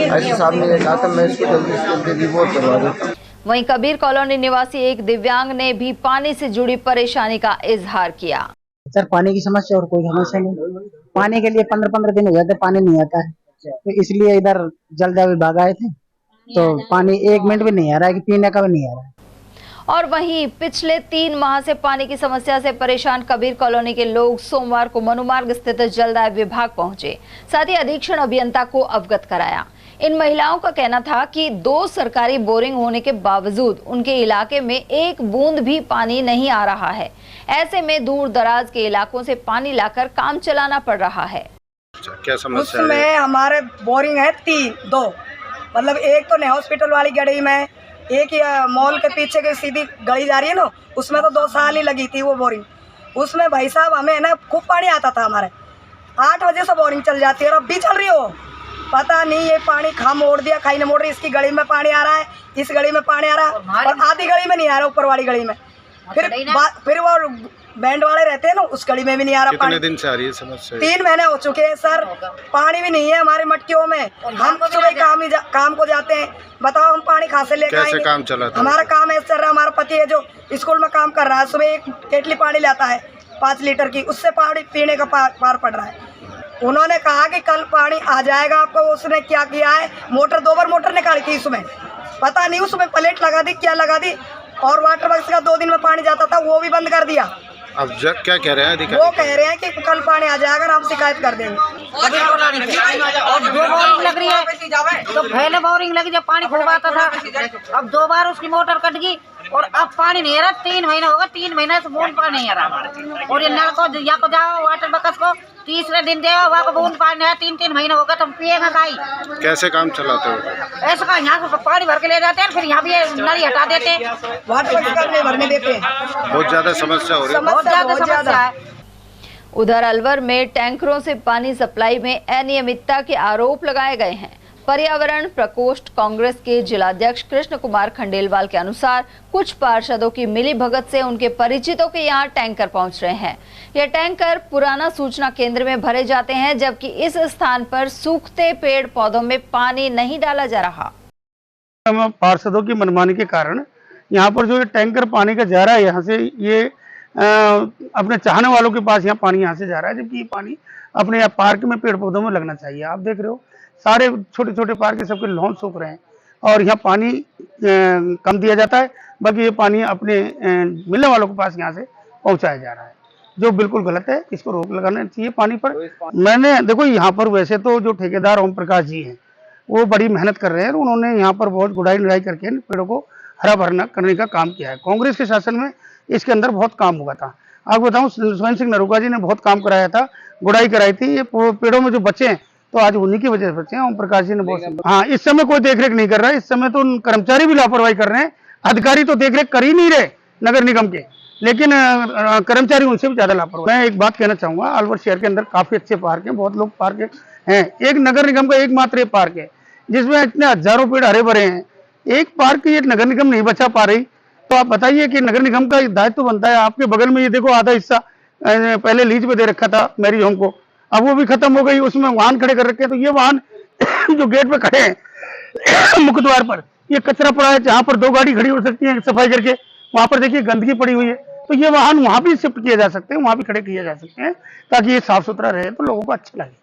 [SPEAKER 18] एससी साहब ने ये कहा था मैं इसको जल्दी से जल्दी रिपोर्ट करवा देता हूँ।
[SPEAKER 2] वहीं कबीर कॉलोनी निवासी एक दिव्यांग ने भी पानी से जुड़ी परेशानी का इजहार किया।
[SPEAKER 19] सर, पानी की समस्या और कोई समस्या नहीं। पानी के लिए 15-15 दिन हो जाते, पानी नहीं आता है, तो इसलिए इधर जलदाय विभाग आए थे, तो पानी 1 मिनट भी नहीं आ रहा है कि पीने का भी नहीं आ रहा है।
[SPEAKER 2] और वहीं पिछले 3 माह से पानी की समस्या से परेशान कबीर कॉलोनी के लोग सोमवार को मनुमार्ग स्थित जलदाय विभाग पहुंचे, साथ ही अधीक्षण अभियंता को अवगत कराया। इन महिलाओं का कहना था कि 2 सरकारी बोरिंग होने के बावजूद उनके इलाके में 1 बूंद भी पानी नहीं आ रहा है। ऐसे में दूर दराज के इलाकों से पानी लाकर काम चलाना पड़ रहा है।
[SPEAKER 7] क्या समस्या है?
[SPEAKER 20] उसमें हमारे बोरिंग है 2 मतलब एक तो नया हॉस्पिटल वाली गड़ी में, एक ही मॉल के पीछे की सीधी गली जा रही है ना, उसमें तो 2 साल ही लगी थी वो बोरिंग। उसमें भाई साहब हमें ना खूब पानी आता था। हमारे 8 बजे से बोरिंग चल जाती है और अब भी चल रही हो। पता नहीं ये पानी खा मोड़ दिया, खाई ने मोड़ रही। इसकी गली में पानी आ रहा है, इस गली में पानी आ रहा है और आधी गली में नहीं आ रहा, ऊपर वाली गली में। फिर वो बैंड वाले रहते हैं ना, उस गली में भी नहीं आ रहा पानी।
[SPEAKER 7] कितने दिन से आ रही है समस्या?
[SPEAKER 20] 3 महीने हो चुके हैं सर, पानी भी नहीं है हमारे मटकियों में। हम सुबह काम को जाते हैं, बताओ हम पानी कहाँ से लेकर आएंगे?
[SPEAKER 7] कैसे काम चला था?
[SPEAKER 20] हमारा काम ऐसे चल रहा है। हमारा पति है जो स्कूल में काम कर रहा है, सुबह 1 केटली पानी लाता है 5 लीटर की, उससे पानी पीने का पार पड़ रहा है। उन्होंने कहा कि कल पानी आ जाएगा आपको। उसने क्या किया है, मोटर 2 बार मोटर निकाली थी इसमें, पता नहीं उसमें प्लेट लगा दी क्या लगा दी, और वाटर वर्क्स का 2 दिन में पानी जाता था वो भी बंद कर दिया।
[SPEAKER 7] अब क्या कह रहे हैं अधिकारी?
[SPEAKER 20] वो कह रहे हैं कि कल पानी आ जाएगा, हम शिकायत कर देंगे।
[SPEAKER 21] और 2 बोरिंग लग रही है, तो पहले बोरिंग लगी जब पानी खूब आता था, अब 2 बार उसकी मोटर कट गई और अब पानी नहीं आ रहा। 3 महीना होगा, 3 महीने से बूंद पानी नहीं आ रहा। और ये नल को या को जाओ वाटर बकस को तीसरे दिन जाओ वहाँ को बूंद पानी आया। 3 महीने होगा, तुम पिएगा काई?
[SPEAKER 7] कैसे काम चलाते हो?
[SPEAKER 21] ऐसा का यहाँ से पानी भर के ले जाते हैं, फिर यहाँ भी नली हटा देते हैं,
[SPEAKER 20] वाटर बकस भरने देते हैं।
[SPEAKER 7] बहुत ज्यादा समस्या हो रही है।
[SPEAKER 21] बहुत ज्यादा समस्या है।
[SPEAKER 2] उधर अलवर में टैंकरों से पानी सप्लाई में अनियमितता के आरोप लगाए गए हैं। पर्यावरण प्रकोष्ठ कांग्रेस के जिलाध्यक्ष कृष्ण कुमार खंडेलवाल के अनुसार कुछ पार्षदों की मिलीभगत से उनके परिचितों के यहां टैंकर पहुंच रहे हैं। यह टैंकर पुराना सूचना केंद्र में भरे जाते हैं, जबकि इस स्थान पर सूखते पेड़ पौधों में पानी नहीं डाला जा रहा।
[SPEAKER 16] पार्षदों की मनमानी के कारण यहाँ पर जो ये टैंकर पानी का जा रहा है, यहाँ से ये अपने चाहने वालों के पास यहाँ पानी यहाँ से जा रहा है, जबकि ये पानी अपने पार्क में पेड़ पौधों में लगना चाहिए। आप देख रहे हो सारे छोटे छोटे पार्क सबके लॉन सूख रहे हैं और यहाँ पानी कम दिया जाता है, बाकी ये पानी अपने मिलने वालों के पास यहाँ से पहुँचाया जा रहा है, जो बिल्कुल गलत है। इसको रोक लगाना चाहिए पानी पर। मैंने देखो यहाँ पर वैसे तो जो ठेकेदार ओम प्रकाश जी हैं वो बड़ी मेहनत कर रहे हैं, उन्होंने यहाँ पर बहुत गुड़ाई निराई करके पेड़ों को हरा भरा करने का काम किया है। कांग्रेस के शासन में इसके अंदर बहुत काम हुआ था। आपको बताऊं, स्वयं सिंह नरूका जी ने बहुत काम कराया था, गुड़ाई कराई थी। ये पेड़ों में जो बचे हैं तो आज उन्हीं की वजह से बचे हैं। ओम प्रकाश जी ने बहुत, हाँ, इस समय कोई देखरेख नहीं कर रहा है। इस समय तो कर्मचारी भी लापरवाही कर रहे हैं, अधिकारी तो देखरेख कर ही नहीं रहे नगर निगम के, लेकिन कर्मचारी उनसे भी ज्यादा लापरवाही। मैं एक बात कहना चाहूंगा, अलवर शहर के अंदर काफी अच्छे पार्क हैं, बहुत लोग पार्क हैं। एक नगर निगम का एकमात्र पार्क है जिसमें इतने हजारों पेड़ हरे भरे हैं। एक पार्क ये नगर निगम नहीं बचा पा रही, तो आप बताइए कि नगर निगम का दायित्व बनता है। आपके बगल में ये देखो आधा हिस्सा पहले लीज पे दे रखा था मैरिज होम को, अब वो भी खत्म हो गई, उसमें वाहन खड़े कर रखे हैं। तो ये वाहन जो गेट पे खड़े हैं मुख्य द्वार पर, ये कचरा पड़ा है, जहाँ पर 2 गाड़ी खड़ी हो सकती है सफाई करके, वहां पर देखिए गंदगी पड़ी हुई है। तो ये वाहन वहां भी शिफ्ट किए जा सकते हैं, वहां भी खड़े किए जा सकते हैं, ताकि ये साफ सुथरा रहे तो लोगों को अच्छा लगे।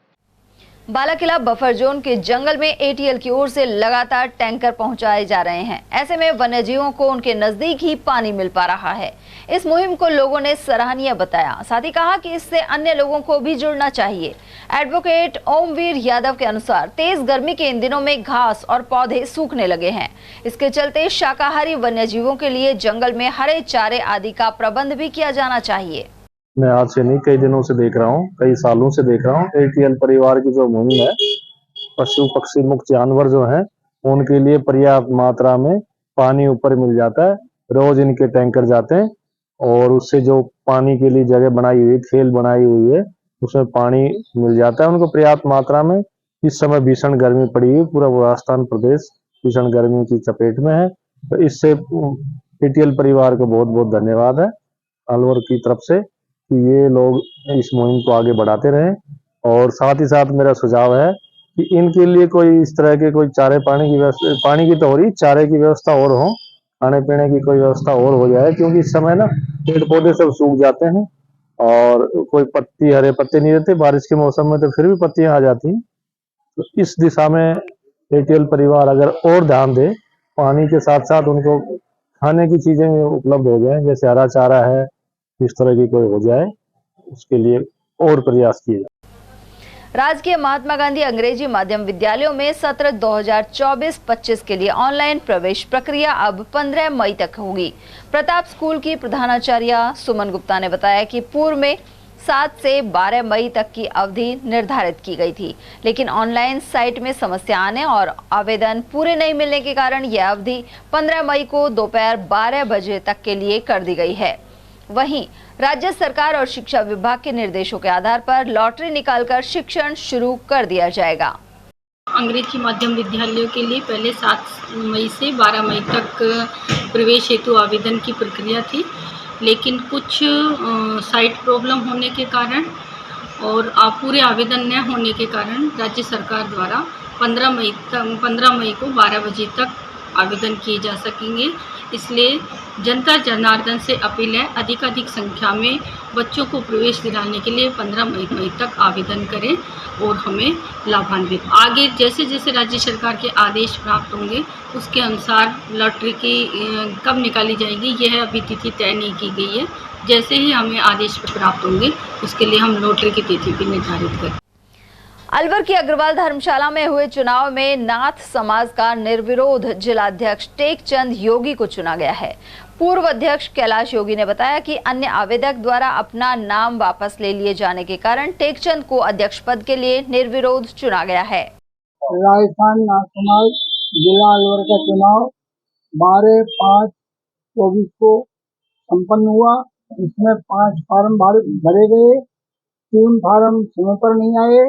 [SPEAKER 2] बालाकिला बफर जोन के जंगल में एटीएल की ओर से लगातार टैंकर पहुंचाए जा रहे हैं। ऐसे में वन्यजीवों को उनके नजदीक ही पानी मिल पा रहा है। इस मुहिम को लोगों ने सराहनीय बताया, साथ ही कहा कि इससे अन्य लोगों को भी जुड़ना चाहिए। एडवोकेट ओमवीर यादव के अनुसार तेज गर्मी के इन दिनों में घास और पौधे सूखने लगे हैं। इसके चलते शाकाहारी वन्यजीवों के लिए जंगल में हरे चारे आदि का प्रबंध भी किया जाना चाहिए।
[SPEAKER 6] मैं आज से नहीं, कई दिनों से देख रहा हूँ, कई सालों से देख रहा हूँ। एटीएल परिवार की जो मुहिम है, पशु पक्षी मुक्त जानवर जो हैं उनके लिए पर्याप्त मात्रा में पानी ऊपर मिल जाता है। रोज इनके टैंकर जाते हैं और उससे जो पानी के लिए जगह बनाई हुई, खेल बनाई हुई है, उसमें पानी मिल जाता है उनको पर्याप्त मात्रा में। इस समय भीषण गर्मी पड़ी हुई, पूरा राजस्थान प्रदेश भीषण गर्मी की चपेट में है। तो इससे एटीएल परिवार को बहुत बहुत धन्यवाद है अलवर की तरफ से कि ये लोग इस मुहिम को आगे बढ़ाते रहें। और साथ ही साथ मेरा सुझाव है कि इनके लिए कोई इस तरह के कोई चारे पानी की व्यवस्था, पानी की तो हो रही, चारे की व्यवस्था और हो, खाने पीने की कोई व्यवस्था और हो जाए, क्योंकि इस समय ना पेड़ पौधे सब सूख जाते हैं और कोई पत्ती, हरे पत्ते नहीं रहते। बारिश के मौसम में तो फिर भी पत्तियां आ जाती हैं। तो इस दिशा में एटीएल परिवार अगर और ध्यान दे, पानी के साथ साथ उनको खाने की चीजें उपलब्ध हो जाए, जैसे हरा चारा है, इस तरह की कोई हो जाए, उसके लिए और प्रयास किए जाए।
[SPEAKER 2] राजकीय महात्मा गांधी अंग्रेजी माध्यम विद्यालयों में सत्र 2024-25 के लिए ऑनलाइन प्रवेश प्रक्रिया अब 15 मई तक होगी। प्रताप स्कूल की प्रधानाचार्य सुमन गुप्ता ने बताया कि पूर्व में 7 से 12 मई तक की अवधि निर्धारित की गई थी, लेकिन ऑनलाइन साइट में समस्या आने और आवेदन पूरे नहीं मिलने के कारण यह अवधि 15 मई को दोपहर 12 बजे तक के लिए कर दी गई है। वहीं राज्य सरकार और शिक्षा विभाग के निर्देशों के आधार पर लॉटरी निकालकर शिक्षण शुरू कर दिया जाएगा।
[SPEAKER 4] अंग्रेजी माध्यम विद्यालयों के लिए पहले 7 मई से 12 मई तक प्रवेश हेतु आवेदन की प्रक्रिया थी, लेकिन कुछ साइट प्रॉब्लम होने के कारण और पूरे आवेदन न होने के कारण राज्य सरकार द्वारा 15 मई को 12 बजे तक आवेदन किए जा सकेंगे। इसलिए जनता जनार्दन से अपील है, अधिकाधिक संख्या में बच्चों को प्रवेश दिलाने के लिए 15 मई तक आवेदन करें और हमें लाभान्वित। आगे जैसे जैसे राज्य सरकार के आदेश प्राप्त होंगे उसके अनुसार लॉटरी की कब निकाली जाएगी यह अभी तिथि तय नहीं की गई है। जैसे ही हमें आदेश प्राप्त होंगे उसके लिए हम लॉटरी की तिथि भी निर्धारित करें।
[SPEAKER 2] अलवर की अग्रवाल धर्मशाला में हुए चुनाव में नाथ समाज का निर्विरोध जिलाध्यक्ष टेकचंद योगी को चुना गया है। पूर्व अध्यक्ष कैलाश योगी ने बताया कि अन्य आवेदक द्वारा अपना नाम वापस ले लिए जाने के कारण टेकचंद को अध्यक्ष पद के लिए निर्विरोध चुना गया है।
[SPEAKER 1] राजस्थान नाथ समाज जिला अलवर का चुनाव 12/5/24 को संपन्न हुआ। इसमें 5 फार्म भरे गए, 3 फार्म समय पर नहीं आए,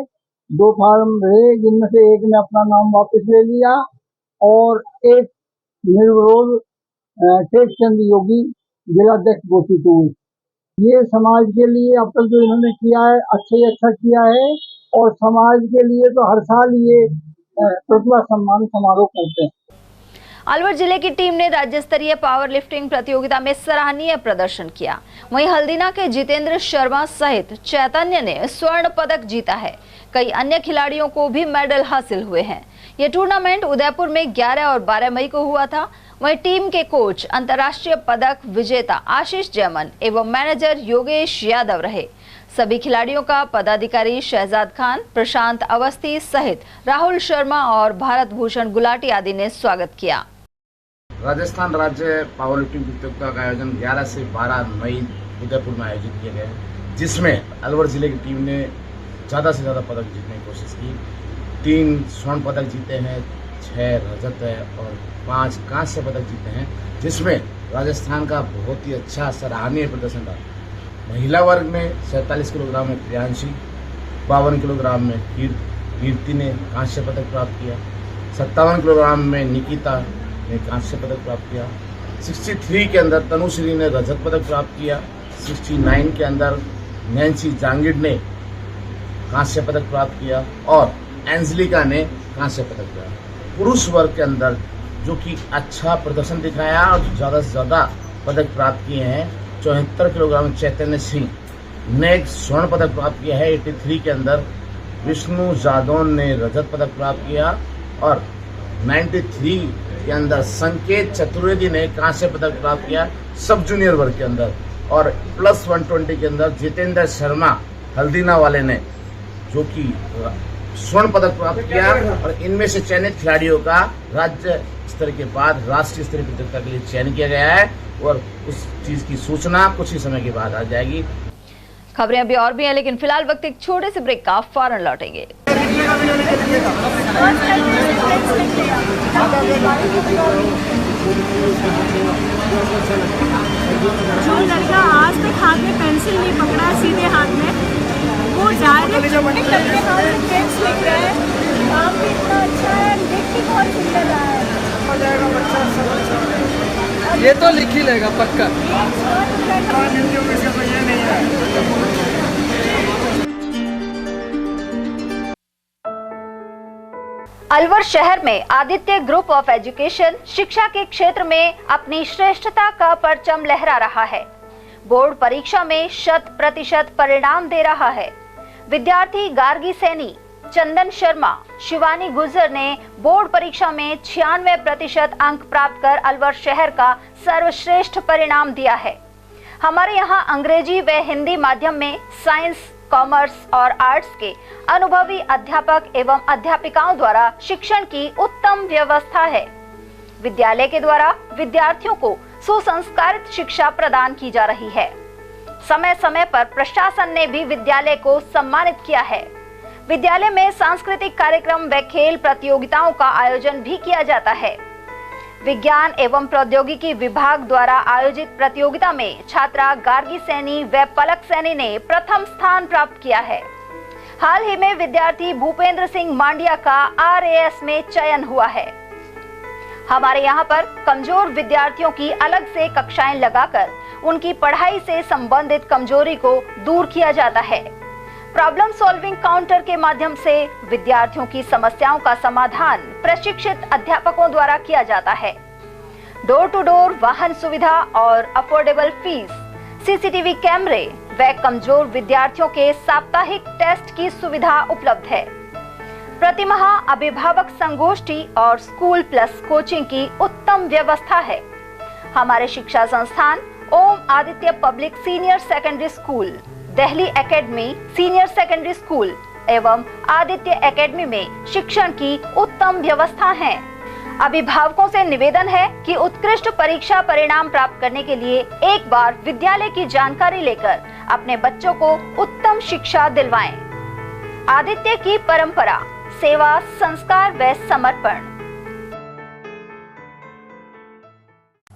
[SPEAKER 1] 2 फार्म रहे जिनमें से एक ने अपना नाम वापस ले लिया और एक निर्विरोध टेकचंद योगी जिलाध्यक्ष घोषित हुए। ये समाज के लिए अब तक जो इन्होंने किया है अच्छा ही अच्छा किया है और समाज के लिए तो हर साल ये प्रतिभा सम्मान समारोह करते हैं।
[SPEAKER 2] अलवर जिले की टीम ने राज्य स्तरीय पावर लिफ्टिंग प्रतियोगिता में सराहनीय प्रदर्शन किया। वहीं हल्दीना के जितेंद्र शर्मा सहित चैतन्य ने स्वर्ण पदक जीता है। कई अन्य खिलाड़ियों को भी मेडल हासिल हुए हैं। यह टूर्नामेंट उदयपुर में 11 और 12 मई को हुआ था। वहीं टीम के कोच अंतर्राष्ट्रीय पदक विजेता आशीष जैमन एवं मैनेजर योगेश यादव रहे। सभी खिलाड़ियों का पदाधिकारी शहजाद खान, प्रशांत अवस्थी सहित राहुल शर्मा और भारत भूषण गुलाटी आदि ने स्वागत किया।
[SPEAKER 22] राजस्थान राज्य पावर लिफ्टिंग प्रतियोगिता का आयोजन 11 से 12 मई उदयपुर में आयोजित किया गया है, जिसमें अलवर जिले की टीम ने ज़्यादा से ज़्यादा पदक जीतने की कोशिश की। 3 स्वर्ण पदक जीते हैं, 6 रजत है और 5 कांस्य पदक जीते हैं, जिसमें राजस्थान का बहुत ही अच्छा सराहनीय प्रदर्शन रहा। महिला वर्ग में 47 किलोग्राम में प्रियांशी, 52 किलोग्राम में कीर्ति ने कांस्य पदक प्राप्त किया, 57 किलोग्राम में निकिता ने कांस्य पदक प्राप्त किया, 63 के अंदर तनुश्री ने रजत पदक प्राप्त किया, 69 के अंदर नैन्सी जांगिड ने कांस्य पदक प्राप्त किया और एंजलिका ने कांस्य पदक किया। पुरुष वर्ग के अंदर जो कि अच्छा प्रदर्शन दिखाया और ज़्यादा से ज़्यादा पदक प्राप्त किए हैं, 74 किलोग्राम चैतन्य सिंह ने स्वर्ण पदक प्राप्त किया है। 83 के अंदर विष्णु जादौन ने रजत पदक प्राप्त किया और 93 के अंदर संकेत चतुर्वेदी ने कांस्य पदक प्राप्त किया सब जूनियर वर्ग के अंदर। और प्लस 120 के अंदर जितेंद्र शर्मा हल्दीना वाले ने जो कि स्वर्ण पदक प्राप्त किया और इनमें से चयनित खिलाड़ियों का राज्य स्तर के बाद राष्ट्रीय स्तरीय प्रतियोगिता के लिए चयन किया गया है और उस चीज की सूचना कुछ ही समय के बाद आ जाएगी।
[SPEAKER 2] खबरें अभी और भी हैं, लेकिन फिलहाल वक्त एक छोटे से ब्रेक का, फौरन लौटेंगे।
[SPEAKER 23] जो लड़का आज तक हाथ में पेंसिल नहीं पकड़ा सीधे हाथ में, वो डायरेक्ट अपने हाथ में टेक्स्ट लिख रहा है। काम भी इतना अच्छा है, लिख भी बहुत सुंदर रहा है। हो जाएगा बच्चा सब अच्छा, ये तो लिख ही लेगा पक्का।
[SPEAKER 2] अलवर शहर में आदित्य ग्रुप ऑफ एजुकेशन शिक्षा के क्षेत्र में अपनी श्रेष्ठता का परचम लहरा रहा है। बोर्ड परीक्षा में 100% परिणाम दे रहा है। विद्यार्थी गार्गी सैनी, चंदन शर्मा, शिवानी गुर्जर ने बोर्ड परीक्षा में 96% अंक प्राप्त कर अलवर शहर का सर्वश्रेष्ठ परिणाम दिया है। हमारे यहाँ अंग्रेजी व हिंदी माध्यम में साइंस, कॉमर्स और आर्ट्स के अनुभवी अध्यापक एवं अध्यापिकाओं द्वारा शिक्षण की उत्तम व्यवस्था है। विद्यालय के द्वारा विद्यार्थियों को सुसंस्कारित शिक्षा प्रदान की जा रही है। समय समय पर प्रशासन ने भी विद्यालय को सम्मानित किया है। विद्यालय में सांस्कृतिक कार्यक्रम व खेल प्रतियोगिताओं का आयोजन भी किया जाता है। विज्ञान एवं प्रौद्योगिकी विभाग द्वारा आयोजित प्रतियोगिता में छात्रा गार्गी सैनी व पलक सैनी ने प्रथम स्थान प्राप्त किया है। हाल ही में विद्यार्थी भूपेंद्र सिंह मांडिया का RAS में चयन हुआ है। हमारे यहाँ पर कमजोर विद्यार्थियों की अलग से कक्षाएं लगाकर उनकी पढ़ाई से संबंधित कमजोरी को दूर किया जाता है। प्रॉब्लम सॉल्विंग काउंटर के माध्यम से विद्यार्थियों की समस्याओं का समाधान प्रशिक्षित अध्यापकों द्वारा किया जाता है। डोर टू डोर वाहन सुविधा और अफोर्डेबल फीस, सीसीटीवी कैमरे व कमजोर विद्यार्थियों के साप्ताहिक टेस्ट की सुविधा उपलब्ध है। प्रतिमाह अभिभावक संगोष्ठी और स्कूल प्लस कोचिंग की उत्तम व्यवस्था है। हमारे शिक्षा संस्थान Om Aditya public senior secondary school, Delhi academy senior secondary school एवं आदित्य एकेडमी में शिक्षण की उत्तम व्यवस्था है। अभिभावकों से निवेदन है कि उत्कृष्ट परीक्षा परिणाम प्राप्त करने के लिए एक बार विद्यालय की जानकारी लेकर अपने बच्चों को उत्तम शिक्षा दिलवाएं। आदित्य की परंपरा, सेवा, संस्कार व समर्पण।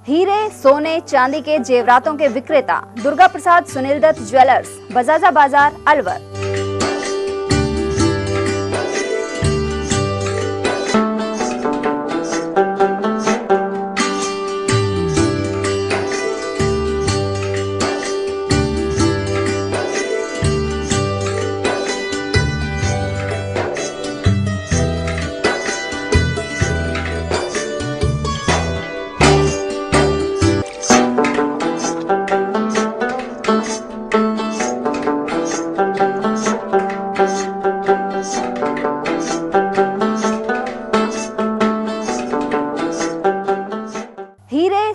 [SPEAKER 2] हीरे, सोने, चांदी के जेवरातों के विक्रेता दुर्गा प्रसाद सुनील दत्त ज्वेलर्स, बजाजा बाजार, अलवर।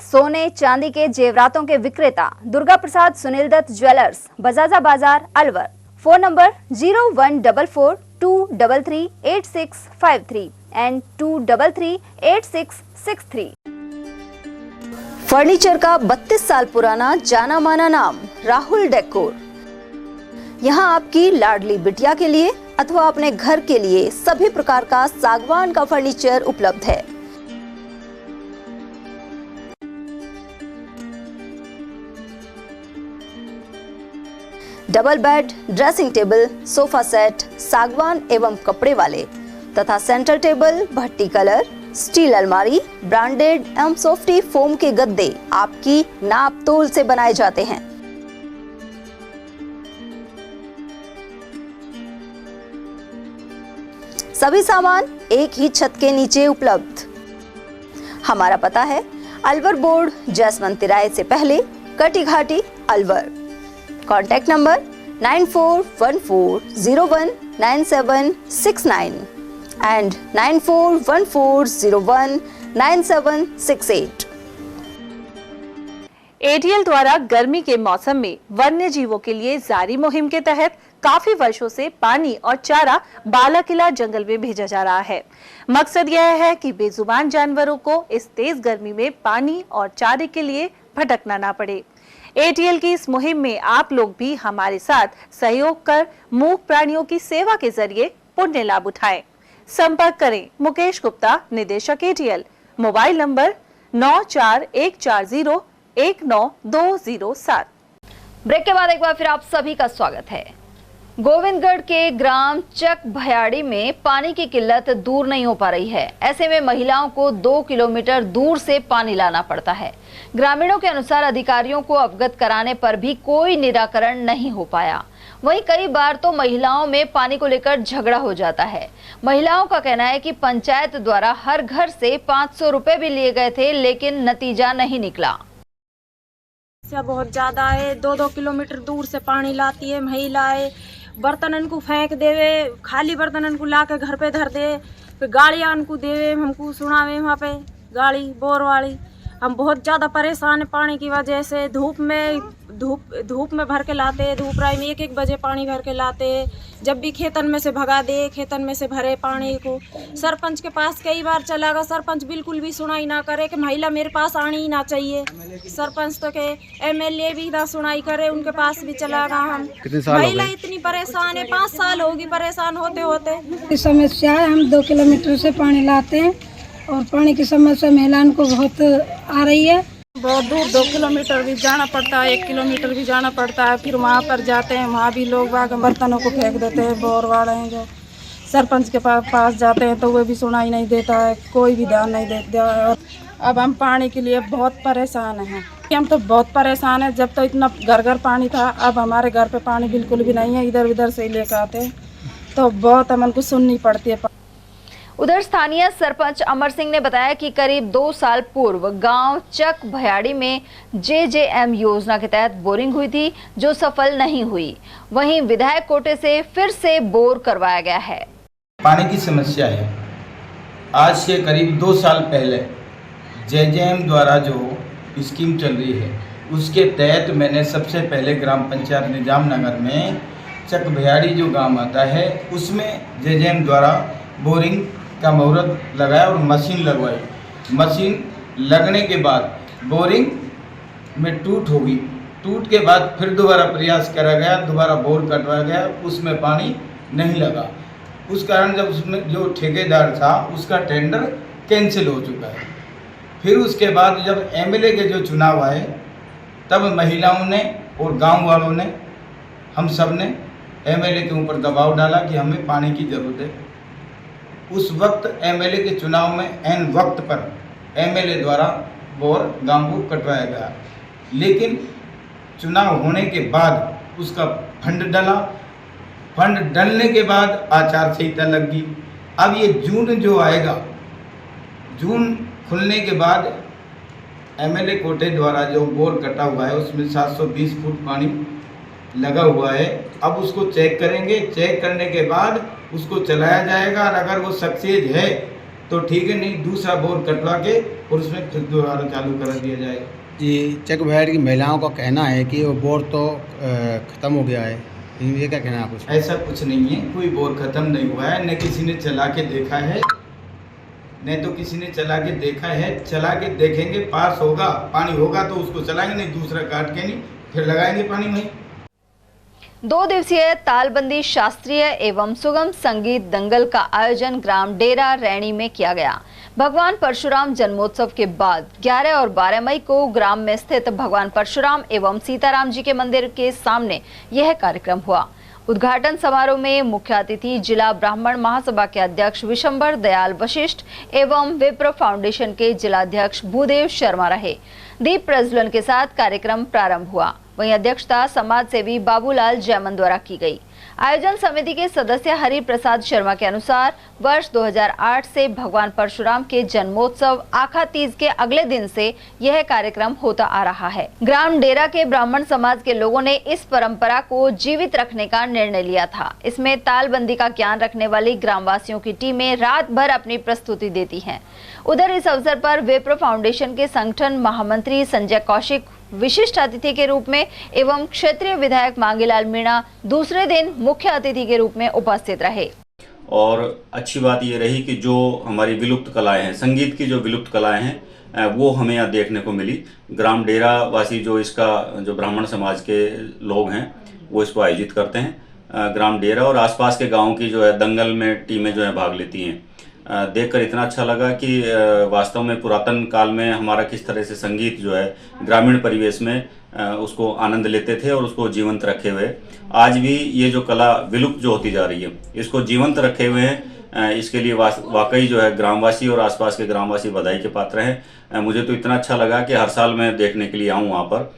[SPEAKER 2] सोने, चांदी के जेवरातों के विक्रेता दुर्गा प्रसाद सुनील दत्त ज्वेलर्स, बजाजा बाजार, Alwar. Phone number 0144233863 and 2338663। Furniture का 32 साल पुराना जाना माना नाम राहुल डेकोर। यहाँ आपकी लाडली बिटिया के लिए अथवा अपने घर के लिए सभी प्रकार का सागवान का फर्नीचर उपलब्ध है। Double bed, dressing table, sofa set सागवान एवं कपड़े वाले तथा सेंटर टेबल, भट्टी कलर, स्टील अलमारी, ब्रांडेड एवं सॉफ्टी फोम के गद्दे आपकी नाप तोल से बनाए जाते हैं। सभी सामान एक ही छत के नीचे उपलब्ध। हमारा पता है अलवर बोर्ड, जसवंत तिराहे से पहले, Kati Ghati, Alwar. Contact number 9414019769 and 9414019768।
[SPEAKER 3] ATL द्वारा गर्मी के मौसम में वन्य जीवों के लिए जारी मुहिम के तहत काफी वर्षों से पानी और चारा बालाकिला जंगल में भेजा जा रहा है। मकसद यह है कि बेजुबान जानवरों को इस तेज गर्मी में पानी और चारे के लिए भटकना ना पड़े। एटीएल की इस मुहिम में आप लोग भी हमारे साथ सहयोग कर मूक प्राणियों की सेवा के जरिए पुण्य लाभ उठाएं। संपर्क करें मुकेश गुप्ता, निदेशक एटीएल, मोबाइल नंबर 9414019207।
[SPEAKER 2] ब्रेक के बाद एक बार फिर आप सभी का स्वागत है। गोविंदगढ़ के ग्राम चक भयाड़ी में पानी की किल्लत दूर नहीं हो पा रही है। ऐसे में महिलाओं को 2 किलोमीटर दूर से पानी लाना पड़ता है। ग्रामीणों के अनुसार अधिकारियों को अवगत कराने पर भी कोई निराकरण नहीं हो पाया। वहीं कई बार तो महिलाओं में पानी को लेकर झगड़ा हो जाता है। महिलाओं का कहना है कि पंचायत द्वारा हर घर से 500 रुपए भी लिए गए थे, लेकिन नतीजा नहीं निकला।
[SPEAKER 23] समस्या बहुत ज्यादा है। 2-2 किलोमीटर दूर से पानी लाती है महिलाएं। बर्तनन को फेंक देवे, खाली बर्तनन को लाके घर पे धर दे, फिर गाड़ियां को देवे, हमको सुनावे वहाँ पे गाड़ी बोर वाली। हम बहुत ज़्यादा परेशान है पानी की वजह से। धूप में भर के लाते हैं, धूप राय में 1-1 बजे पानी भर के लाते हैं। जब भी खेतन में से भगा दे, खेतन में से भरे पानी को। सरपंच के पास कई बार चला गया, सरपंच बिल्कुल भी सुनाई ना करे कि महिला मेरे पास आनी ही ना चाहिए। सरपंच तो के एमएलए भी ना सुनाई करे, उनके पास भी चला गया। हम महिला इतनी परेशान है, 5 साल होगी परेशान होते होते।
[SPEAKER 5] समस्या है, हम 2 किलोमीटर से पानी लाते हैं और पानी की समस्या महिलाओं को बहुत आ रही है।
[SPEAKER 23] बहुत दूर 2 किलोमीटर भी जाना पड़ता है, 1 किलोमीटर भी जाना पड़ता है। फिर वहाँ पर जाते हैं, वहाँ भी लोग बर्तनों को फेंक देते हैं। बोर वाले हैं जो सरपंच के पास जाते हैं तो वो भी सुनाई नहीं देता है, कोई भी ध्यान नहीं देता है। अब हम पानी के लिए बहुत परेशान हैं। हम तो बहुत परेशान हैं। जब तो इतना घर घर पानी था, अब हमारे घर पे पानी बिल्कुल भी नहीं है। इधर उधर से लेकर आते हैं तो बहुत हमन को सुननी पड़ती है।
[SPEAKER 2] उधर स्थानीय सरपंच अमर सिंह ने बताया कि करीब 2 साल पूर्व गांव चक भयाड़ी में JJM योजना के तहत बोरिंग हुई थी, जो सफल नहीं हुई। वहीं विधायक कोटे से फिर से बोर करवाया गया है।
[SPEAKER 8] पानी की समस्या है। आज से करीब 2 साल पहले JJM द्वारा जो स्कीम चल रही है, उसके तहत मैंने सबसे पहले ग्राम पंचायत निजाम नगर में चक भयाड़ी जो गांव आता है, उसमें JJM द्वारा बोरिंग का मुहूर्त लगाया और मशीन लगवाई। मशीन लगने के बाद बोरिंग में टूट हो गई। टूट के बाद फिर दोबारा प्रयास करा गया, दोबारा बोर कटवाया गया, उसमें पानी नहीं लगा। उस कारण जब उसमें जो ठेकेदार था उसका टेंडर कैंसिल हो चुका है। फिर उसके बाद जब MLA के जो चुनाव आए, तब महिलाओं ने और गांव वालों ने, हम सब ने MLA के ऊपर दबाव डाला कि हमें पानी की ज़रूरत है। उस वक्त MLA के चुनाव में एन वक्त पर MLA द्वारा बोर गांव को कटवाया गया, लेकिन चुनाव होने के बाद उसका फंड डला। फंड डलने के बाद आचार संहिता लग गई। अब ये जून जो आएगा, जून खुलने के बाद MLA कोटे द्वारा जो बोर कटा हुआ है उसमें 720 फुट पानी लगा हुआ है। अब उसको चेक करेंगे, चेक करने के बाद उसको चलाया जाएगा और अगर वो सक्सेस है तो ठीक है, नहीं दूसरा बोर कटवा के और उसमें फिर दोबारा चालू कर दिया जाएगा।
[SPEAKER 16] ये चक भयाड़ी की महिलाओं का कहना है कि वो बोर तो ख़त्म हो गया है, ये क्या कहना है आपको?
[SPEAKER 8] ऐसा कुछ नहीं है, कोई बोर ख़त्म नहीं हुआ है, न किसी ने चला के देखा है, नहीं तो किसी ने चला के देखा है। चला के देखेंगे, पास होगा, पानी होगा तो उसको चलाएंगे, नहीं दूसरा काट के नहीं फिर लगाएंगे पानी में।
[SPEAKER 2] 2 दिवसीय तालबंदी शास्त्रीय एवं सुगम संगीत दंगल का आयोजन ग्राम डेरा रैणी में किया गया। भगवान परशुराम जन्मोत्सव के बाद 11 और 12 मई को ग्राम में स्थित भगवान परशुराम एवं सीताराम जी के मंदिर के सामने यह कार्यक्रम हुआ। उद्घाटन समारोह में मुख्य अतिथि जिला ब्राह्मण महासभा के अध्यक्ष विशंबर दयाल वशिष्ठ एवं विप्र फाउंडेशन के जिलाध्यक्ष भूदेव शर्मा रहे। दीप प्रज्वलन के साथ कार्यक्रम प्रारंभ हुआ। वहीं अध्यक्षता समाज सेवी बाबूलाल जैमन द्वारा की गई। आयोजन समिति के सदस्य हरि प्रसाद शर्मा के अनुसार वर्ष 2008 से भगवान परशुराम के जन्मोत्सव आखा तीज के अगले दिन से यह कार्यक्रम होता आ रहा है। ग्राम डेरा के ब्राह्मण समाज के लोगों ने इस परंपरा को जीवित रखने का निर्णय लिया था। इसमें तालबंदी का ज्ञान रखने वाली ग्रामवासियों की टीमें रात भर अपनी प्रस्तुति देती हैं। उधर इस अवसर पर विप्र फाउंडेशन के संगठन महामंत्री संजय कौशिक विशिष्ट अतिथि के रूप में एवं क्षेत्रीय विधायक मांगीलाल मीणा दूसरे दिन मुख्य अतिथि के रूप में उपस्थित रहे।
[SPEAKER 9] और अच्छी बात ये रही कि जो हमारी विलुप्त कलाएं हैं, संगीत की जो विलुप्त कलाएं हैं, वो हमें यहाँ देखने को मिली। ग्राम डेरा वासी जो इसका जो ब्राह्मण समाज के लोग हैं वो इसको आयोजित करते हैं। ग्राम डेरा और आसपास के गाँव की जो है दंगल में टीमें जो है भाग लेती हैं। देखकर इतना अच्छा लगा कि वास्तव में पुरातन काल में हमारा किस तरह से संगीत जो है ग्रामीण परिवेश में उसको आनंद लेते थे और उसको जीवंत रखे हुए आज भी ये जो कला विलुप्त जो होती जा रही है इसको जीवंत रखे हुए हैं। इसके लिए वाकई जो है ग्रामवासी और आसपास के ग्रामवासी बधाई के पात्र हैं। मुझे तो इतना अच्छा लगा कि हर साल मैं देखने के लिए आऊँ वहाँ पर।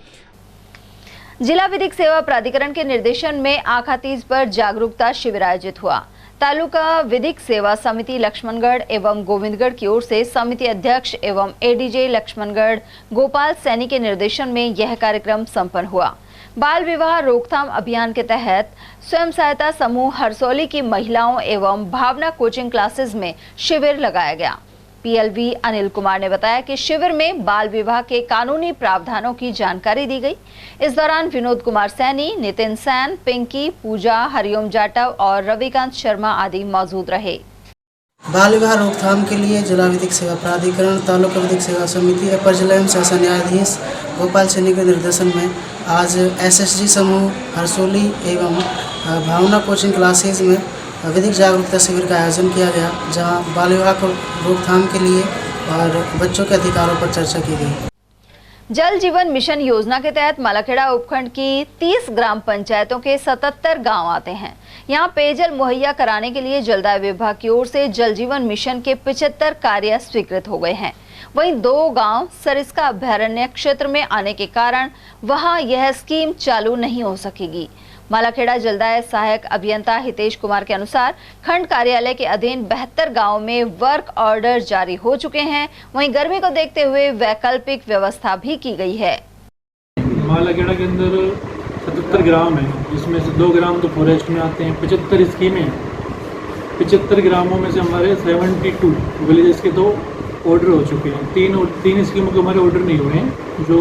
[SPEAKER 2] जिला विधिक सेवा प्राधिकरण के निर्देशन में आखा तीज पर जागरूकता शिविर आयोजित हुआ। तालुका विधिक सेवा समिति लक्ष्मणगढ़ एवं गोविंदगढ़ की ओर से समिति अध्यक्ष एवं ADJ लक्ष्मणगढ़ गोपाल सैनी के निर्देशन में यह कार्यक्रम संपन्न हुआ। बाल विवाह रोकथाम अभियान के तहत स्वयं सहायता समूह हरसौली की महिलाओं एवं भावना कोचिंग क्लासेस में शिविर लगाया गया। PLV अनिल कुमार ने बताया कि शिविर में बाल विवाह के कानूनी प्रावधानों की जानकारी दी गई। इस दौरान विनोद कुमार सैनी, नितिन सैन, पिंकी, पूजा, हरिओम जाटव और रविकांत शर्मा आदि मौजूद रहे।
[SPEAKER 10] बाल विवाह रोकथाम के लिए जिला विधिक सेवा प्राधिकरण, तालुका विधिक सेवा समिति, अपर जिला एवं शासन न्यायाधीश गोपाल सैनी के निर्देशन में आज SSG समूह हरसौली एवं भावना कोचिंग क्लासेज में विधिक जागरूकता शिविर का आयोजन किया गया, जहां बाल विवाह को रोकथाम के लिए और बच्चों के अधिकारों पर चर्चा की गई।
[SPEAKER 2] जल जीवन मिशन योजना के तहत मालाखेड़ा उपखंड की 30 ग्राम पंचायतों के 77 गांव आते हैं। यहां पेयजल मुहैया कराने के लिए जलदाय विभाग की ओर से जल जीवन मिशन के 75 कार्य स्वीकृत हो गए हैं। वहीं 2 गांव सरिस्का अभयारण्य क्षेत्र में आने के कारण वहां यह स्कीम चालू नहीं हो सकेगी। मालाखेड़ा जलदाय सहायक अभियंता हितेश कुमार के अनुसार खंड कार्यालय के अधीन 72 गांवों में वर्क ऑर्डर जारी हो चुके हैं। वहीं गर्मी को देखते हुए वैकल्पिक व्यवस्था भी की गई है।
[SPEAKER 11] मालाखेड़ा के अंदर 77 ग्राम है, जिसमें से 2 ग्राम तो फॉरेस्ट में आते हैं। 75 स्कीमें हैं। 75 ग्रामों में से हमारे 72 विलेजेस के तो ऑर्डर हो चुके हैं। 3 स्कीमों के हमारे ऑर्डर नहीं हुए हैं, जो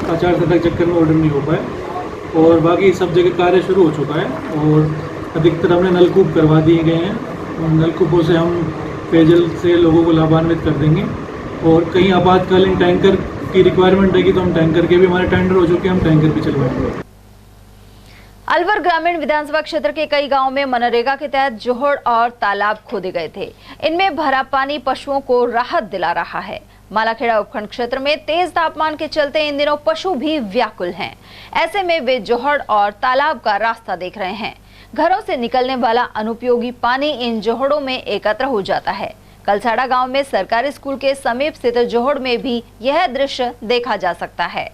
[SPEAKER 11] आचार संहिता के चक्कर में ऑर्डर नहीं हो पाए, और बाकी सब जगह कार्य शुरू हो चुका है और अधिकतर हमने नलकूप करवा दिए गए हैं। नलकूपों से हम पेयजल से लोगों को लाभान्वित कर देंगे, और कहीं आपातकालीन टैंकर की रिक्वायरमेंट रहेगी तो हम टैंकर के भी हमारे टेंडर हो चुके हैं, हम टैंकर भी चलवाएंगे।
[SPEAKER 2] अलवर ग्रामीण विधानसभा क्षेत्र के कई गांवों में मनरेगा के तहत जोहड़ और तालाब खोदे गए थे। इनमें भरा पानी पशुओं को राहत दिला रहा है। मालाखेड़ा उपखंड क्षेत्र में तेज तापमान के चलते इन दिनों पशु भी व्याकुल हैं। ऐसे में वे जोहड़ और तालाब का रास्ता देख रहे हैं। घरों से निकलने वाला अनुपयोगी पानी इन जोहड़ों में एकत्र हो जाता है। कलसाड़ा गांव में सरकारी स्कूल के समीप स्थित जोहड़ में भी यह दृश्य देखा जा सकता है।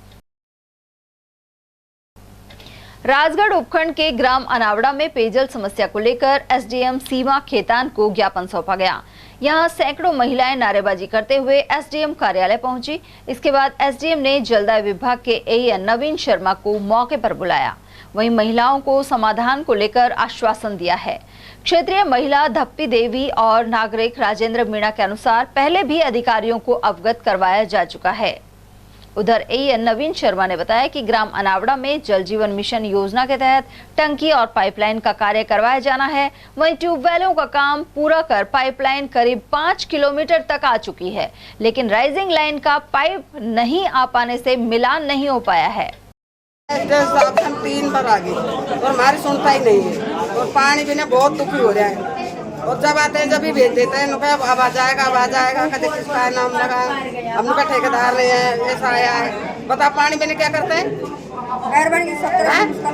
[SPEAKER 2] राजगढ़ उपखंड के ग्राम अनावड़ा में पेयजल समस्या को लेकर एसडीएम सीमा खेतान को ज्ञापन सौंपा गया। यहां सैकड़ों महिलाएं नारेबाजी करते हुए एसडीएम कार्यालय पहुंची। इसके बाद एसडीएम ने जलदाय विभाग के एएन नवीन शर्मा को मौके पर बुलाया। वहीं महिलाओं को समाधान को लेकर आश्वासन दिया है। क्षेत्रीय महिला धप्पी देवी और नागरिक राजेंद्र मीणा के अनुसार पहले भी अधिकारियों को अवगत करवाया जा चुका है। उधर एएन नवीन शर्मा ने बताया कि ग्राम अनावड़ा में जल जीवन मिशन योजना के तहत टंकी और पाइपलाइन का कार्य करवाया जाना है। वहीं ट्यूबवेलों का काम पूरा कर पाइपलाइन करीब 5 किलोमीटर तक आ चुकी है, लेकिन राइजिंग लाइन का पाइप नहीं आ पाने से मिलान नहीं हो पाया है।
[SPEAKER 20] 3 बार आ गई और हमारी सुनता ही नहीं है, और पानी भी ना बहुत दुखी हो रहा है। और जब आते हैं जब भी भेज देते हैं, अब आ जाएगा कभी किसका नाम लगा, हम लोग का ठेकेदार नहीं है, ऐसा आया है। बता पानी बिना क्या करते हैं?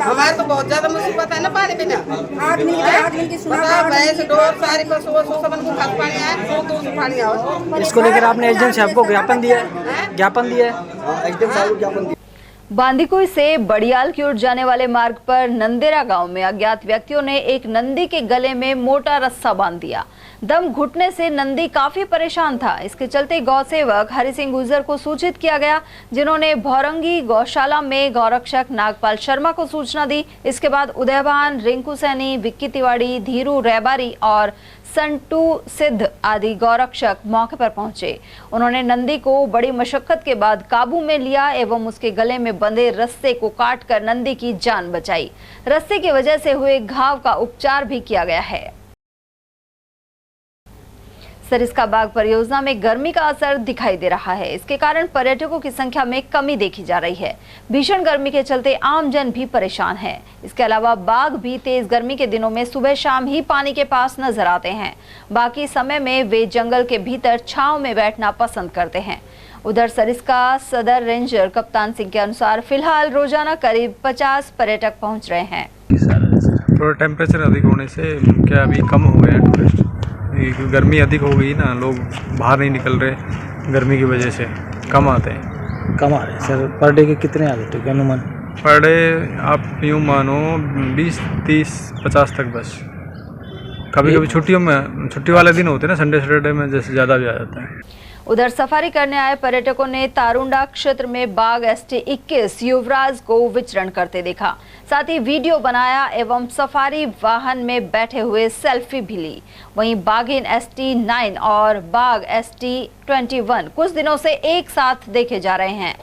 [SPEAKER 20] हमारे तो बहुत ज्यादा मुसीबत है ना पानी बिना। भैंस डोर सारी पशु सबन को खाद पानी आए, दूध पानी आओ।
[SPEAKER 12] इसको लेकर आपने एसडीएम साहब को ज्ञापन दिया है? एसडीएम साहब को ज्ञापन दिया।
[SPEAKER 2] बांदीकुई से बड़ियाल की ओर जाने वाले मार्ग पर नंदेरा गांव में अज्ञात व्यक्तियों ने एक नंदी के गले में मोटा रस्सा बांध दिया। दम घुटने से नंदी काफी परेशान था। इसके चलते गौ सेवक हरि सिंह गुर्जर को सूचित किया गया, जिन्होंने भौरंगी गौशाला में गौरक्षक नागपाल शर्मा को सूचना दी। इसके बाद उदयभान, रिंकू सैनी, विक्की तिवाड़ी, धीरू रैबारी और संटू सिद्ध आदि गौरक्षक मौके पर पहुंचे। उन्होंने नंदी को बड़ी मशक्कत के बाद काबू में लिया एवं उसके गले में बंधे रस्से को काटकर नंदी की जान बचाई। रस्से की वजह से हुए घाव का उपचार भी किया गया है। सरिस्का बाग परियोजना में गर्मी का असर दिखाई दे रहा है। इसके कारण पर्यटकों की संख्या में कमी देखी जा रही है। भीषण गर्मी के चलते आमजन भी परेशान है। इसके अलावा बाघ भी तेज गर्मी के दिनों में सुबह शाम ही पानी के पास नजर आते हैं। बाकी समय में वे जंगल के भीतर छांव में बैठना पसंद करते हैं। उधर सरिस्का सदर रेंजर कप्तान सिंह के अनुसार फिलहाल रोजाना करीब 50 पर्यटक पहुँच रहे हैं।
[SPEAKER 13] थोड़ा टेम्परेचर अधिक होने से क्या अभी कम हो गए हैं टूरिस्ट। गर्मी अधिक हो गई ना, लोग बाहर नहीं निकल रहे गर्मी की वजह से, कम आते हैं।
[SPEAKER 12] कम आ रहे हैं सर। पर डे के कितने आ जाते हैं अनुमान?
[SPEAKER 13] पर डे आप यूँ मानो 20, 30, 50 तक बस। कभी कभी छुट्टियों में, छुट्टी वाले दिन होते हैं ना, संडे सैटरडे में जैसे ज़्यादा भी आ जाता है।
[SPEAKER 2] उधर सफारी करने आए पर्यटकों ने तारुंडा क्षेत्र में बाघ ST-21 युवराज को विचरण करते देखा। साथ ही वीडियो बनाया एवं सफारी वाहन में बैठे हुए सेल्फी भी ली। वहीं बाघिन ST-9 और बाघ ST-21 कुछ दिनों से एक साथ देखे जा रहे हैं।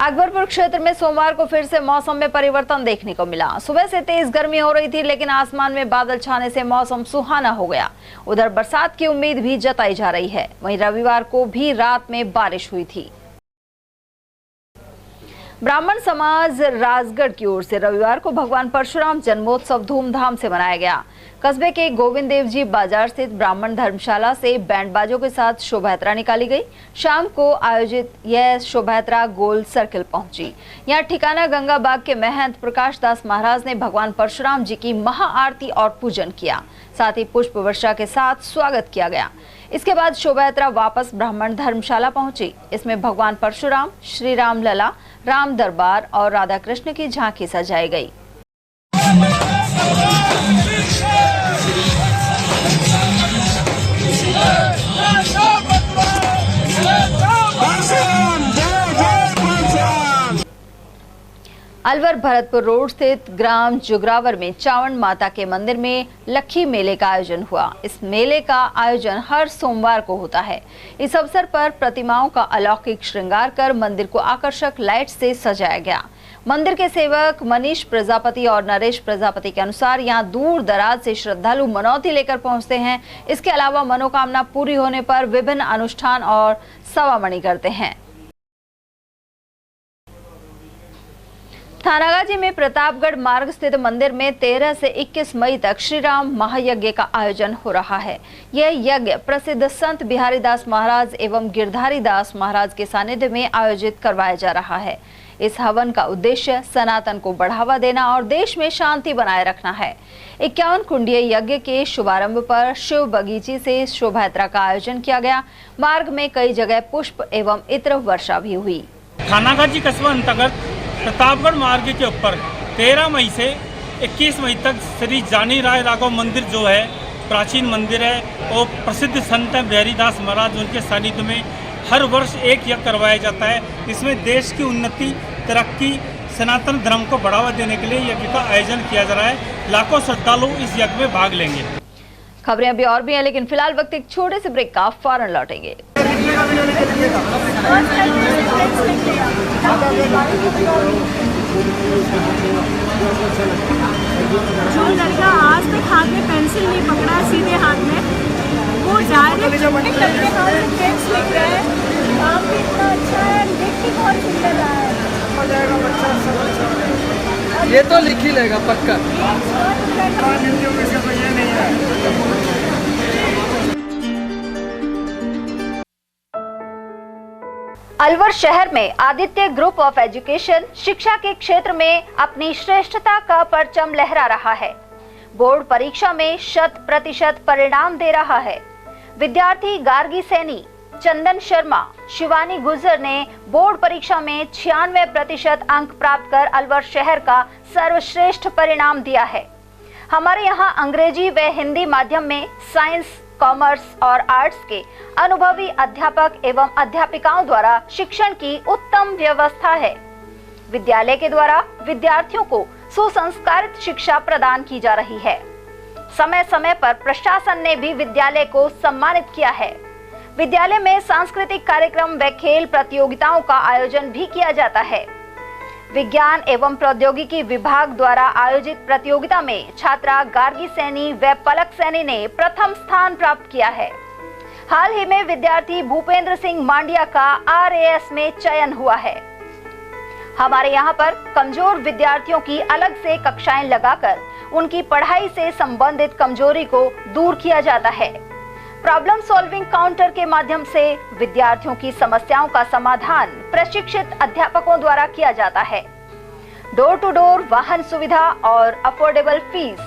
[SPEAKER 2] अकबरपुर क्षेत्र में सोमवार को फिर से मौसम में परिवर्तन देखने को मिला। सुबह से तेज गर्मी हो रही थी, लेकिन आसमान में बादल छाने से मौसम सुहाना हो गया। उधर बरसात की उम्मीद भी जताई जा रही है। वहीं रविवार को भी रात में बारिश हुई थी। ब्राह्मण समाज राजगढ़ की ओर से रविवार को भगवान परशुराम जन्मोत्सव धूमधाम से मनाया गया। कस्बे के गोविंद देव जी बाजार स्थित ब्राह्मण धर्मशाला से बैंड बाजों के साथ शोभा यात्रा निकाली गई। शाम को आयोजित यह शोभा यात्रा गोल सर्किल पहुंची। यहां ठिकाना गंगा बाग के महंत प्रकाश दास महाराज ने भगवान परशुराम जी की महाआरती और पूजन किया। साथ ही पुष्प वर्षा के साथ स्वागत किया गया। इसके बाद शोभा यात्रा वापस ब्राह्मण धर्मशाला पहुंची। इसमें भगवान परशुराम, श्री राम लला, राम दरबार और राधा कृष्ण की झांकी सजाई गई। अलवर भरतपुर रोड स्थित ग्राम जुगरावर में चावंड माता के मंदिर में लक्खी मेले का आयोजन हुआ। इस मेले का आयोजन हर सोमवार को होता है। इस अवसर पर प्रतिमाओं का अलौकिक श्रृंगार कर मंदिर को आकर्षक लाइट से सजाया गया। मंदिर के सेवक मनीष प्रजापति और नरेश प्रजापति के अनुसार यहाँ दूर दराज से श्रद्धालु मनौती लेकर पहुँचते हैं। इसके अलावा मनोकामना पूरी होने पर विभिन्न अनुष्ठान और सवामणि करते हैं। थानागाजी में प्रतापगढ़ मार्ग स्थित मंदिर में 13 से 21 मई तक श्री राम महायज्ञ का आयोजन हो रहा है। यह यज्ञ प्रसिद्ध संत बिहारी दास महाराज एवं गिरधारी दास महाराज के सानिध्य में आयोजित करवाया जा रहा है। इस हवन का उद्देश्य सनातन को बढ़ावा देना और देश में शांति बनाए रखना है। 51 कुंडीय यज्ञ के शुभारंभ पर शिव बगीची से शोभा यात्रा का आयोजन किया गया। मार्ग में कई जगह पुष्प एवं इत्र वर्षा भी हुई।
[SPEAKER 14] थानागाजी कस्बा अंतर्गत प्रतापगढ़ मार्ग के ऊपर 13 मई से 21 मई तक श्री जानी राय राघव मंदिर जो है प्राचीन मंदिर है और प्रसिद्ध संत बिहारी दास महाराज उनके सानिध्य में हर वर्ष एक यज्ञ करवाया जाता है। इसमें देश की उन्नति, तरक्की, सनातन धर्म को बढ़ावा देने के लिए यज्ञ का आयोजन किया जा रहा है। लाखों श्रद्धालु इस यज्ञ में भाग लेंगे।
[SPEAKER 2] खबरें अभी और भी हैं, लेकिन फिलहाल वक्त एक छोटे से ब्रेक का, फौरन लौटेंगे।
[SPEAKER 23] जो लड़का आज तक हाथ में पेंसिल नहीं पकड़ा सीधे हाथ में, वो डायरेक्ट अपने हाथ में टेक्स्ट लिख रहा है। काम भी इतना अच्छा है, देख के बहुत सुंदर रहा है।
[SPEAKER 12] ये तो लिख ही लेगा पक्का।
[SPEAKER 2] अलवर शहर में आदित्य ग्रुप ऑफ एजुकेशन शिक्षा के क्षेत्र में अपनी श्रेष्ठता का परचम लहरा रहा है। बोर्ड परीक्षा में 100% परिणाम दे रहा है। विद्यार्थी गार्गी सैनी, चंदन शर्मा, शिवानी गुर्जर ने बोर्ड परीक्षा में 96% अंक प्राप्त कर अलवर शहर का सर्वश्रेष्ठ परिणाम दिया है। हमारे यहाँ अंग्रेजी व हिंदी माध्यम में साइंस, कॉमर्स और आर्ट्स के अनुभवी अध्यापक एवं अध्यापिकाओं द्वारा शिक्षण की उत्तम व्यवस्था है। विद्यालय के द्वारा विद्यार्थियों को सुसंस्कारित शिक्षा प्रदान की जा रही है। समय समय पर प्रशासन ने भी विद्यालय को सम्मानित किया है। विद्यालय में सांस्कृतिक कार्यक्रम व खेल प्रतियोगिताओं का आयोजन भी किया जाता है। विज्ञान एवं प्रौद्योगिकी विभाग द्वारा आयोजित प्रतियोगिता में छात्रा गार्गी सैनी व पलक सैनी ने प्रथम स्थान प्राप्त किया है। हाल ही में विद्यार्थी भूपेंद्र सिंह मांडिया का RAS में चयन हुआ है। हमारे यहाँ पर कमजोर विद्यार्थियों की अलग से कक्षाएं लगाकर उनकी पढ़ाई से संबंधित कमजोरी को दूर किया जाता है। प्रॉब्लम सॉल्विंग काउंटर के माध्यम से विद्यार्थियों की समस्याओं का समाधान प्रशिक्षित अध्यापकों द्वारा किया जाता है। डोर टू डोर वाहन सुविधा और अफोर्डेबल फीस,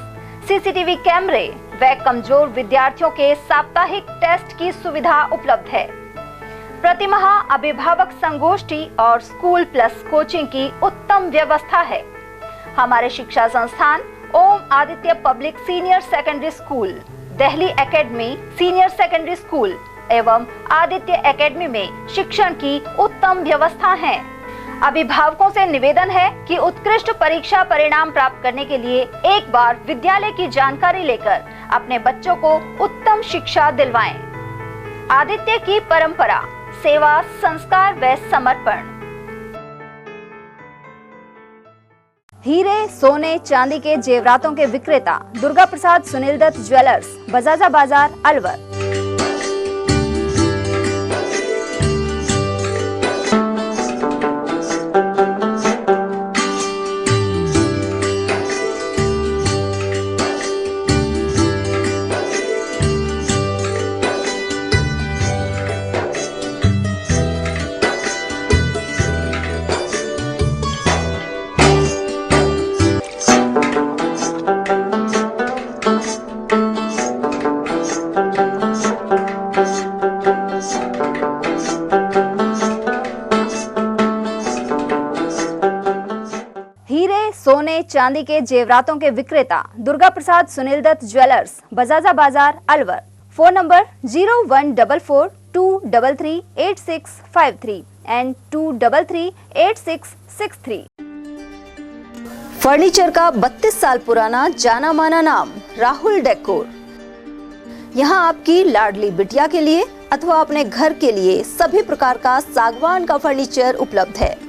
[SPEAKER 2] CCTV कैमरे व कमजोर विद्यार्थियों के साप्ताहिक टेस्ट की सुविधा उपलब्ध है। प्रतिमाह अभिभावक संगोष्ठी और स्कूल प्लस कोचिंग की उत्तम व्यवस्था है। हमारे शिक्षा संस्थान Om Aditya public senior secondary school, Delhi academy senior secondary school एवं आदित्य एकेडमी में शिक्षण की उत्तम व्यवस्था है। अभिभावकों से निवेदन है कि उत्कृष्ट परीक्षा परिणाम प्राप्त करने के लिए एक बार विद्यालय की जानकारी लेकर अपने बच्चों को उत्तम शिक्षा दिलवाएं। आदित्य की परंपरा, सेवा, संस्कार व समर्पण। हीरे, सोने, चांदी के जेवरातों के विक्रेता दुर्गा प्रसाद सुनील दत्त ज्वेलर्स, बजाजा बाजार, अलवर। सोने चांदी के जेवरातों के विक्रेता दुर्गा प्रसाद सुनील दत्त ज्वेलर्स, बजाजा बाजार, Alwar. Phone number 0144233863 and 2338663। Furniture का 32 साल पुराना जाना माना नाम राहुल डेकोर। यहाँ आपकी लाडली बिटिया के लिए अथवा अपने घर के लिए सभी प्रकार का सागवान का फर्नीचर उपलब्ध है।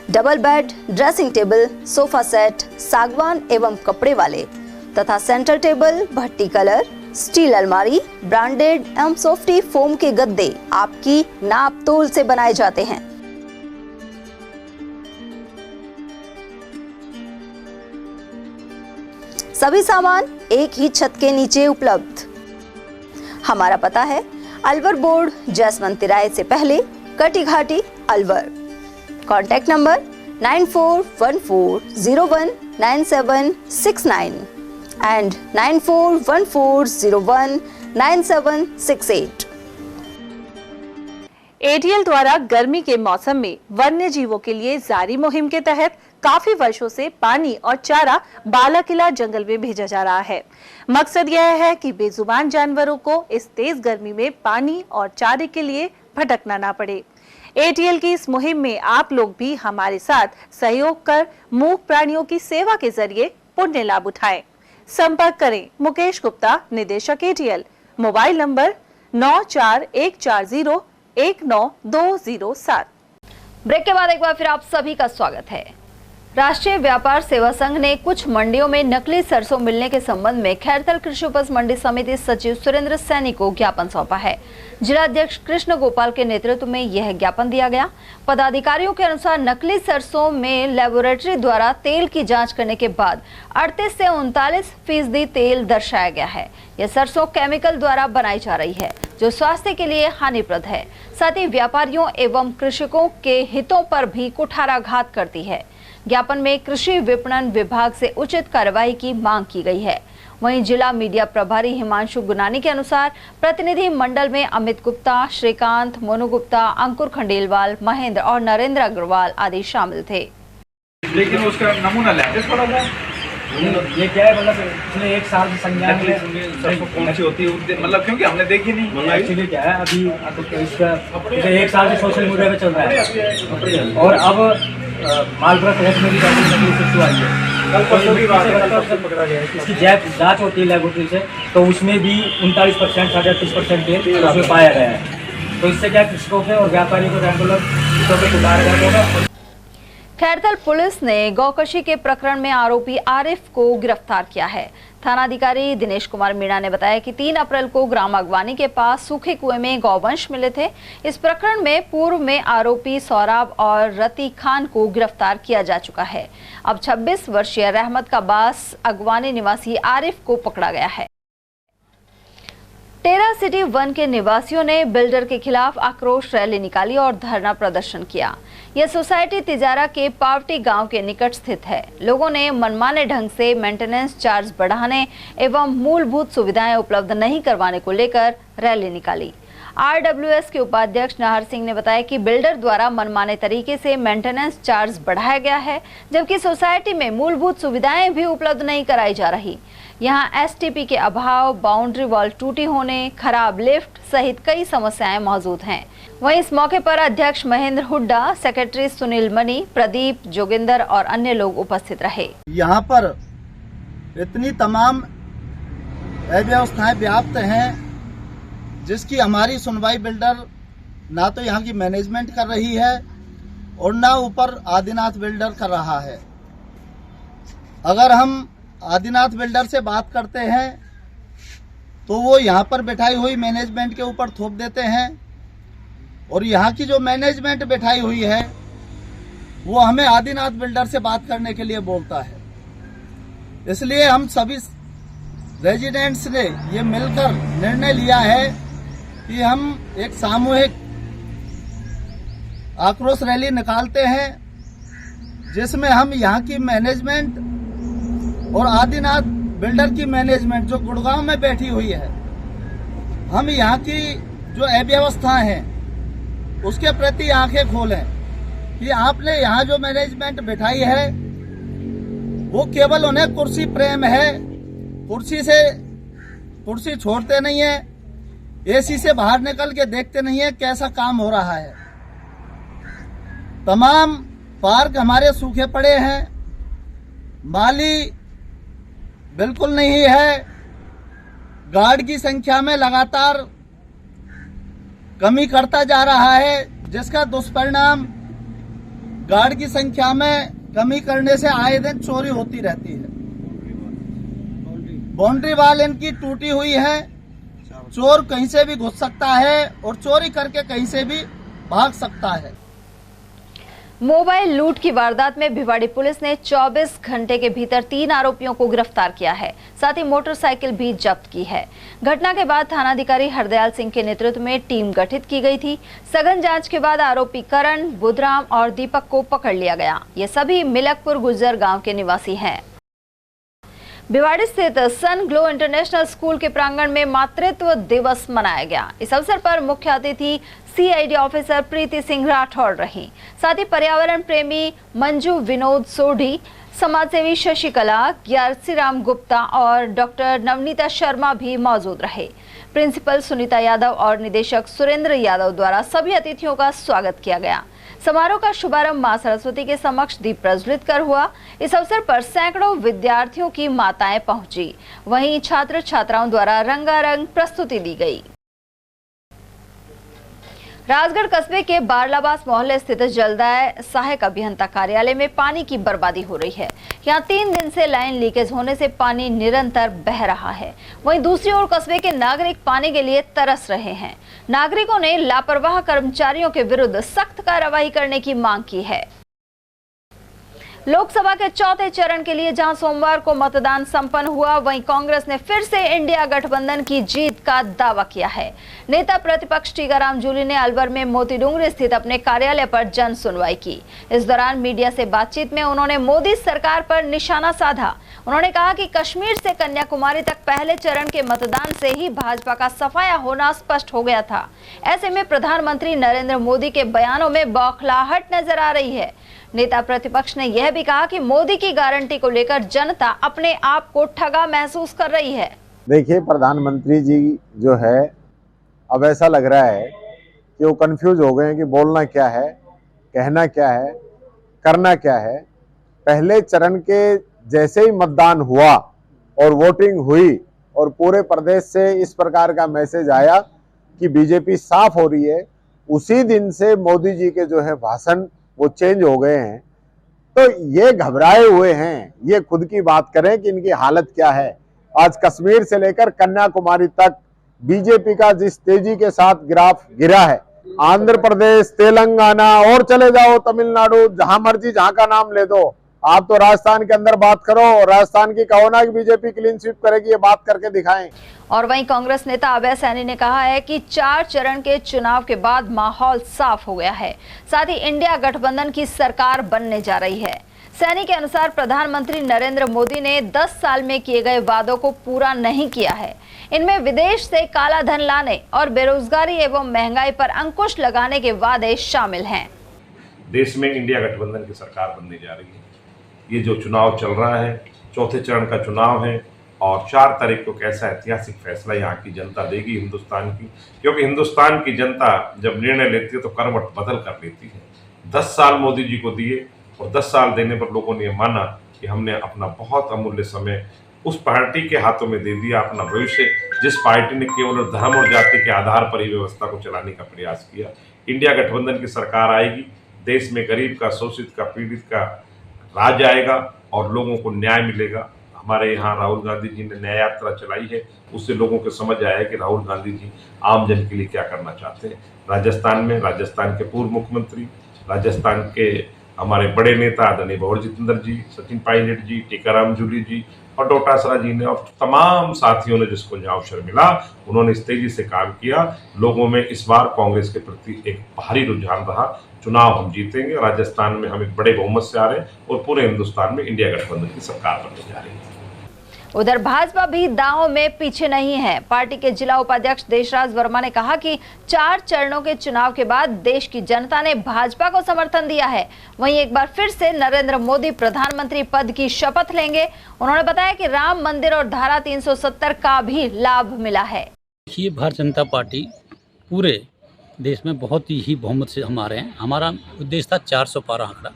[SPEAKER 2] Double bed, dressing table, sofa set सागवान एवं कपड़े वाले तथा सेंटर टेबल, भट्टी कलर, स्टील अलमारी, ब्रांडेड एवं सॉफ्टी फोम के गद्दे आपकी नाप तोल से बनाए जाते हैं। सभी सामान एक ही छत के नीचे उपलब्ध। हमारा पता है अलवर बोर्ड, जसवंत तिराहे से पहले, Kati Ghati, Alwar. Contact number 9414019769 and 9414019768।
[SPEAKER 3] ATL द्वारा गर्मी के मौसम में वन्य जीवों के लिए जारी मुहिम के तहत काफी वर्षों से पानी और चारा बालाकिला जंगल में भेजा जा रहा है। मकसद यह है कि बेजुबान जानवरों को इस तेज गर्मी में पानी और चारे के लिए भटकना ना पड़े। एटीएल की इस मुहिम में आप लोग भी हमारे साथ सहयोग कर मूक प्राणियों की सेवा के जरिए पुण्य लाभ उठाएं। संपर्क करें मुकेश गुप्ता, निदेशक एटीएल, मोबाइल नंबर 9414019207।
[SPEAKER 2] ब्रेक के बाद एक बार फिर आप सभी का स्वागत है। राष्ट्रीय व्यापार सेवा संघ ने कुछ मंडियों में नकली सरसों मिलने के संबंध में खैरथल कृषि उपज मंडी समिति सचिव सुरेंद्र सैनी को ज्ञापन सौंपा है। जिलाध्यक्ष कृष्ण गोपाल के नेतृत्व में यह ज्ञापन दिया गया। पदाधिकारियों के अनुसार नकली सरसों में लेबोरेटरी द्वारा तेल की जांच करने के बाद 38 से 39% तेल दर्शाया गया है। यह सरसों केमिकल द्वारा बनाई जा रही है जो स्वास्थ्य के लिए हानिप्रद है, साथ ही व्यापारियों एवं कृषकों के हितों पर भी कुठाराघात करती है। ज्ञापन में कृषि विपणन विभाग से उचित कार्रवाई की मांग की गई है। वहीं जिला मीडिया प्रभारी हिमांशु गुनानी के अनुसार प्रतिनिधि मंडल में अमित गुप्ता, श्रीकांत, मोनू गुप्ता, अंकुर खंडेलवाल, महेंद्र और नरेंद्र अग्रवाल आदि शामिल थे।
[SPEAKER 15] लेकिन उसका नमूना लेटेस्ट पड़ा था। ये क्या है, मतलब इसमें एक साल से संज्ञान में कौन सी होती है, मतलब क्योंकि हमने देखी नहीं। एक्चुअली क्या है, अभी इसका एक साल से सोशल मीडिया पे चल रहा है और अब मालपुरा शहर में भी नकली सरसों आई है। कल परसों भी पकड़ा गया है। इसकी जांच होती है लेबोरेटरी से, तो उसमें भी 39%, 38% तेल उसमें पाया गया है। तो इससे क्या कृषकों के और व्यापारियों को रेगुलर होगा।
[SPEAKER 2] खैरथल पुलिस ने गौकशी के प्रकरण में आरोपी आरिफ को गिरफ्तार किया है। थानाधिकारी दिनेश कुमार मीणा ने बताया कि 3 अप्रैल को ग्राम अगवानी के पास सूखे कुएं में गौवंश मिले थे। इस प्रकरण में पूर्व में आरोपी सौराब और रती खान को गिरफ्तार किया जा चुका है। अब 26 वर्षीय रहमत का बास अगवानी निवासी आरिफ को पकड़ा गया है। टेरा सिटी 1 के निवासियों ने बिल्डर के खिलाफ आक्रोश रैली निकाली और धरना प्रदर्शन किया। यह सोसाइटी तिजारा के पावटी गांव के निकट स्थित है। लोगों ने मनमाने ढंग से मेंटेनेंस चार्ज बढ़ाने एवं मूलभूत सुविधाएं उपलब्ध नहीं करवाने को लेकर रैली निकाली। आरडब्ल्यूएस के उपाध्यक्ष नाहर सिंह ने बताया कि बिल्डर द्वारा मनमाने तरीके से मेंटेनेंस चार्ज बढ़ाया गया है, जबकि सोसाइटी में मूलभूत सुविधाएं भी उपलब्ध नहीं कराई जा रही। यहाँ एसटीपी के अभाव, बाउंड्री वॉल टूटी होने, खराब लिफ्ट सहित कई समस्याएं मौजूद हैं। वहीं इस मौके पर अध्यक्ष महेंद्र हुड्डा, सेक्रेटरी सुनील मनी, प्रदीप, जोगिंदर और अन्य लोग उपस्थित रहे।
[SPEAKER 17] यहाँ पर इतनी तमाम अव्यवस्थाएं व्याप्त हैं जिसकी हमारी सुनवाई बिल्डर ना तो यहाँ की मैनेजमेंट कर रही है और ना ऊपर आदिनाथ बिल्डर कर रहा है। अगर हम आदिनाथ बिल्डर से बात करते हैं तो वो यहाँ पर बैठाई हुई मैनेजमेंट के ऊपर थोप देते हैं और यहाँ की जो मैनेजमेंट बैठाई हुई है वो हमें आदिनाथ बिल्डर से बात करने के लिए बोलता है। इसलिए हम सभी रेजिडेंट्स ने ये मिलकर निर्णय लिया है कि हम एक सामूहिक आक्रोश रैली निकालते हैं जिसमें हम यहाँ की मैनेजमेंट और आदिनाथ बिल्डर की मैनेजमेंट जो गुड़गांव में बैठी हुई है, हम यहाँ की जो अव्यवस्था है उसके प्रति आंखें खोलें कि आपने यहाँ जो मैनेजमेंट बिठाई है वो केवल उन्हें कुर्सी प्रेम है, कुर्सी छोड़ते नहीं है, एसी से बाहर निकल के देखते नहीं है कैसा काम हो रहा है। तमाम पार्क हमारे सूखे पड़े हैं, माली बिल्कुल नहीं है, गार्ड की संख्या में लगातार कमी करता जा रहा है, जिसका दुष्परिणाम गार्ड की संख्या में कमी करने से आए दिन चोरी होती रहती है। बाउंड्री वाल इनकी टूटी हुई है, चोर कहीं से भी घुस सकता है और चोरी करके कहीं से भी भाग सकता है।
[SPEAKER 2] मोबाइल लूट की वारदात में भिवाड़ी पुलिस ने 24 घंटे के भीतर 3 आरोपियों को गिरफ्तार किया है, साथ ही मोटरसाइकिल भी जब्त की है। घटना के बाद थानाधिकारी हरदयाल सिंह के नेतृत्व में टीम गठित की गई थी। सघन जांच के बाद आरोपी करण, बुधराम और दीपक को पकड़ लिया गया। ये सभी मिलकपुर गुज्जर गांव के निवासी हैं। भिवाड़ी स्थित सन ग्लो इंटरनेशनल स्कूल के प्रांगण में मातृत्व दिवस मनाया गया। इस अवसर पर मुख्य अतिथि सीआईडी ऑफिसर प्रीति सिंह राठौड़ रही। साथ ही पर्यावरण प्रेमी मंजू विनोद सोढ़ी, समाजसेवी शशिकला, ग्यारसीराम गुप्ता और डॉक्टर नवनीता शर्मा भी मौजूद रहे। प्रिंसिपल सुनीता यादव और निदेशक सुरेंद्र यादव द्वारा सभी अतिथियों का स्वागत किया गया। समारोह का शुभारंभ मां सरस्वती के समक्ष दीप प्रज्वलित कर हुआ। इस अवसर पर सैकड़ों विद्यार्थियों की माताएं पहुंची। वहीं छात्र छात्राओं द्वारा रंगारंग प्रस्तुति दी गई। राजगढ़ कस्बे के बारलाबास मोहल्ले स्थित जलदाय सहायक अभियंता कार्यालय में पानी की बर्बादी हो रही है। यहाँ 3 दिन से लाइन लीकेज होने से पानी निरंतर बह रहा है। वहीं दूसरी ओर कस्बे के नागरिक पानी के लिए तरस रहे हैं। नागरिकों ने लापरवाह कर्मचारियों के विरुद्ध सख्त कार्रवाई करने की मांग की है। लोकसभा के चौथे चरण के लिए जहां सोमवार को मतदान संपन्न हुआ, वहीं कांग्रेस ने फिर से इंडिया गठबंधन की जीत का दावा किया है। नेता प्रतिपक्ष टीकाराम जूली ने अलवर में मोतीडूंगरी स्थित अपने कार्यालय पर जन सुनवाई की। इस दौरान मीडिया से बातचीत में उन्होंने मोदी सरकार पर निशाना साधा। उन्होंने कहा कि कश्मीर से कन्याकुमारी तक पहले चरण के मतदान से ही भाजपा का सफाया होना स्पष्ट हो गया था। ऐसे में प्रधानमंत्री नरेंद्र मोदी के बयानों में बौखलाहट नजर आ रही है। नेता प्रतिपक्ष ने यह भी कहा कि मोदी की गारंटी को लेकर जनता अपने आप को ठगा महसूस कर रही है।
[SPEAKER 7] देखिए, प्रधानमंत्री जी जो है अब ऐसा लग रहा है कि वो कंफ्यूज हो गए हैं कि बोलना क्या है, कहना क्या है, करना क्या है। पहले चरण के जैसे ही मतदान हुआ और वोटिंग हुई और पूरे प्रदेश से इस प्रकार का मैसेज आया कि बीजेपी साफ हो रही है, उसी दिन से मोदी जी के जो है भाषण वो चेंज हो गए हैं। तो ये घबराए हुए हैं, ये खुद की बात करें कि इनकी हालत क्या है। आज कश्मीर से लेकर कन्याकुमारी तक बीजेपी का जिस तेजी के साथ ग्राफ गिरा है, आंध्र प्रदेश, तेलंगाना और चले जाओ तमिलनाडु, जहां मर्जी जहां का नाम ले दो। आप तो राजस्थान के अंदर बात करो, राजस्थान की कहो ना कि बीजेपी क्लीन स्वीप करेगी, ये बात करके दिखाएं।
[SPEAKER 2] और वहीं कांग्रेस नेता अभय सैनी ने कहा है कि 4 चरण के चुनाव के बाद माहौल साफ हो गया है। साथ ही इंडिया गठबंधन की सरकार बनने जा रही है। सैनी के अनुसार प्रधानमंत्री नरेंद्र मोदी ने 10 साल में किए गए वादों को पूरा नहीं किया है। इनमें विदेश से काला धन लाने और बेरोजगारी एवं महंगाई पर अंकुश लगाने के वादे शामिल हैं।
[SPEAKER 18] देश में इंडिया गठबंधन की सरकार बनने जा रही है। ये जो चुनाव चल रहा है, चौथे चरण का चुनाव है और 4 तारीख को कैसा ऐतिहासिक फैसला यहाँ की जनता देगी हिंदुस्तान की, क्योंकि हिंदुस्तान की जनता जब निर्णय लेती है तो करवट बदल कर लेती है। 10 साल मोदी जी को दिए और 10 साल देने पर लोगों ने माना कि हमने अपना बहुत अमूल्य समय उस पार्टी के हाथों में दे दिया, अपना भविष्य, जिस पार्टी ने केवल धर्म और जाति के आधार पर ही व्यवस्था को चलाने का प्रयास किया। इंडिया गठबंधन की सरकार आएगी, देश में गरीब का, शोषित का, पीड़ित का राज आएगा और लोगों को न्याय मिलेगा। हमारे यहाँ राहुल गांधी जी ने न्याय यात्रा चलाई है, उससे लोगों को समझ आया है कि राहुल गांधी जी आम जन के लिए क्या करना चाहते हैं। राजस्थान में राजस्थान के पूर्व मुख्यमंत्री, राजस्थान के हमारे बड़े नेता आदरणीय भंवर जितेंद्र जी, सचिन पायलट जी, टीकाराम जूली जी और डोटासरा जी ने और तमाम साथियों ने जिसको जहाँ अवसर मिला, उन्होंने इस तेजी से काम किया। लोगों में इस बार कांग्रेस के प्रति एक भारी रुझान रहा। चुनाव हम जीतेंगे, राजस्थान में हम एक बड़े बहुमत से आ रहे हैं और पूरे हिंदुस्तान में इंडिया गठबंधन की सरकार बनने जा रही है।
[SPEAKER 2] उधर भाजपा भी दांव में पीछे नहीं है। पार्टी के जिला उपाध्यक्ष देशराज वर्मा ने कहा कि 4 चरणों के चुनाव के बाद देश की जनता ने भाजपा को समर्थन दिया है। वहीं एक बार फिर से नरेंद्र मोदी प्रधानमंत्री पद की शपथ लेंगे। उन्होंने बताया कि राम मंदिर और धारा 370 का भी लाभ मिला है।
[SPEAKER 6] ये भारतीय जनता पार्टी पूरे देश में बहुत ही बहुमत से हम आ रहे हैं। हमारा उद्देश्य था 400 पार आंकड़ा,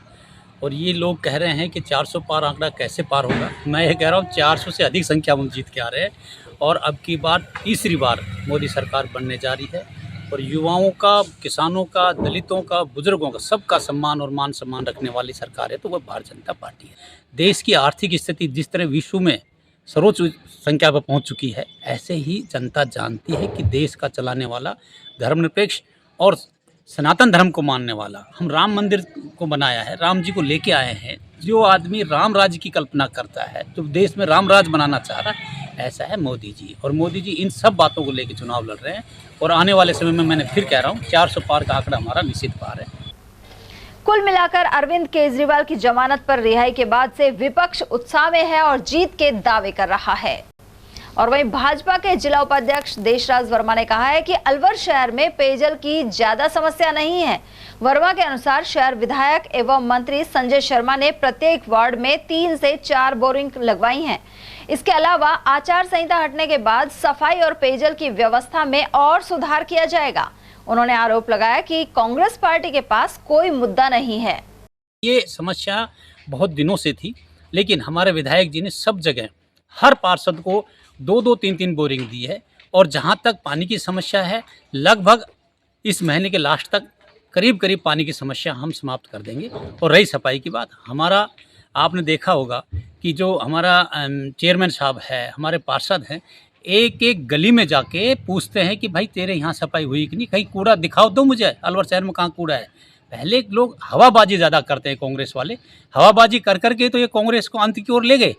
[SPEAKER 6] और ये लोग कह रहे हैं कि 400 पार आंकड़ा कैसे पार होगा। मैं ये कह रहा हूँ 400 से अधिक संख्या में जीत के आ रहे हैं, और अब की बार तीसरी बार मोदी सरकार बनने जा रही है। और युवाओं का, किसानों का, दलितों का, बुजुर्गों का, सबका सम्मान और मान सम्मान रखने वाली सरकार है तो वह भारतीय जनता पार्टी है। देश की आर्थिक स्थिति जिस तरह विश्व में सर्वोच्च संख्या पर पहुंच चुकी है, ऐसे ही जनता जानती है कि देश का चलाने वाला धर्मनिरपेक्ष और सनातन धर्म को मानने वाला, हम राम मंदिर को बनाया है, राम जी को लेके आए हैं। जो आदमी राम राज्य की कल्पना करता है, जो देश में राम राज बनाना चाह रहा है, ऐसा है मोदी जी। और मोदी जी इन सब बातों को लेकर चुनाव लड़ रहे हैं, और आने वाले समय में मैंने फिर कह रहा हूँ 400 पार का आंकड़ा हमारा निश्चित पार है।
[SPEAKER 2] कुल मिलाकर अरविंद केजरीवाल की जमानत पर रिहाई के बाद से विपक्ष उत्साह में है और जीत के दावे कर रहा है। और वहीं भाजपा के जिला उपाध्यक्ष देशराज वर्मा ने कहा है कि अलवर शहर में पेयजल की ज्यादा समस्या नहीं है। वर्मा के अनुसार शहर विधायक एवं मंत्री संजय शर्मा ने प्रत्येक वार्ड में 3 से 4 बोरिंग लगवाई हैं। इसके अलावा आचार संहिता हटने के बाद सफाई और पेयजल की व्यवस्था में और सुधार किया जाएगा। उन्होंने आरोप लगाया कि कांग्रेस पार्टी के पास कोई मुद्दा नहीं है।
[SPEAKER 6] ये समस्या बहुत दिनों से थी, लेकिन हमारे विधायक जी ने सब जगह हर पार्षद को 2-2, 3-3 बोरिंग दी है। और जहाँ तक पानी की समस्या है, लगभग इस महीने के लास्ट तक करीब पानी की समस्या हम समाप्त कर देंगे। और रही सफाई की बात, हमारा आपने देखा होगा कि जो हमारा चेयरमैन साहब है, हमारे पार्षद हैं, एक एक गली में जाके पूछते हैं कि भाई तेरे यहाँ सफाई हुई कि नहीं, कहीं कूड़ा दिखाओ दो मुझे, अलवर शहर में कहाँ कूड़ा है। पहले लोग हवाबाजी ज़्यादा करते हैं, कांग्रेस वाले हवाबाजी कर करके तो ये कांग्रेस को अंत की ओर ले गए।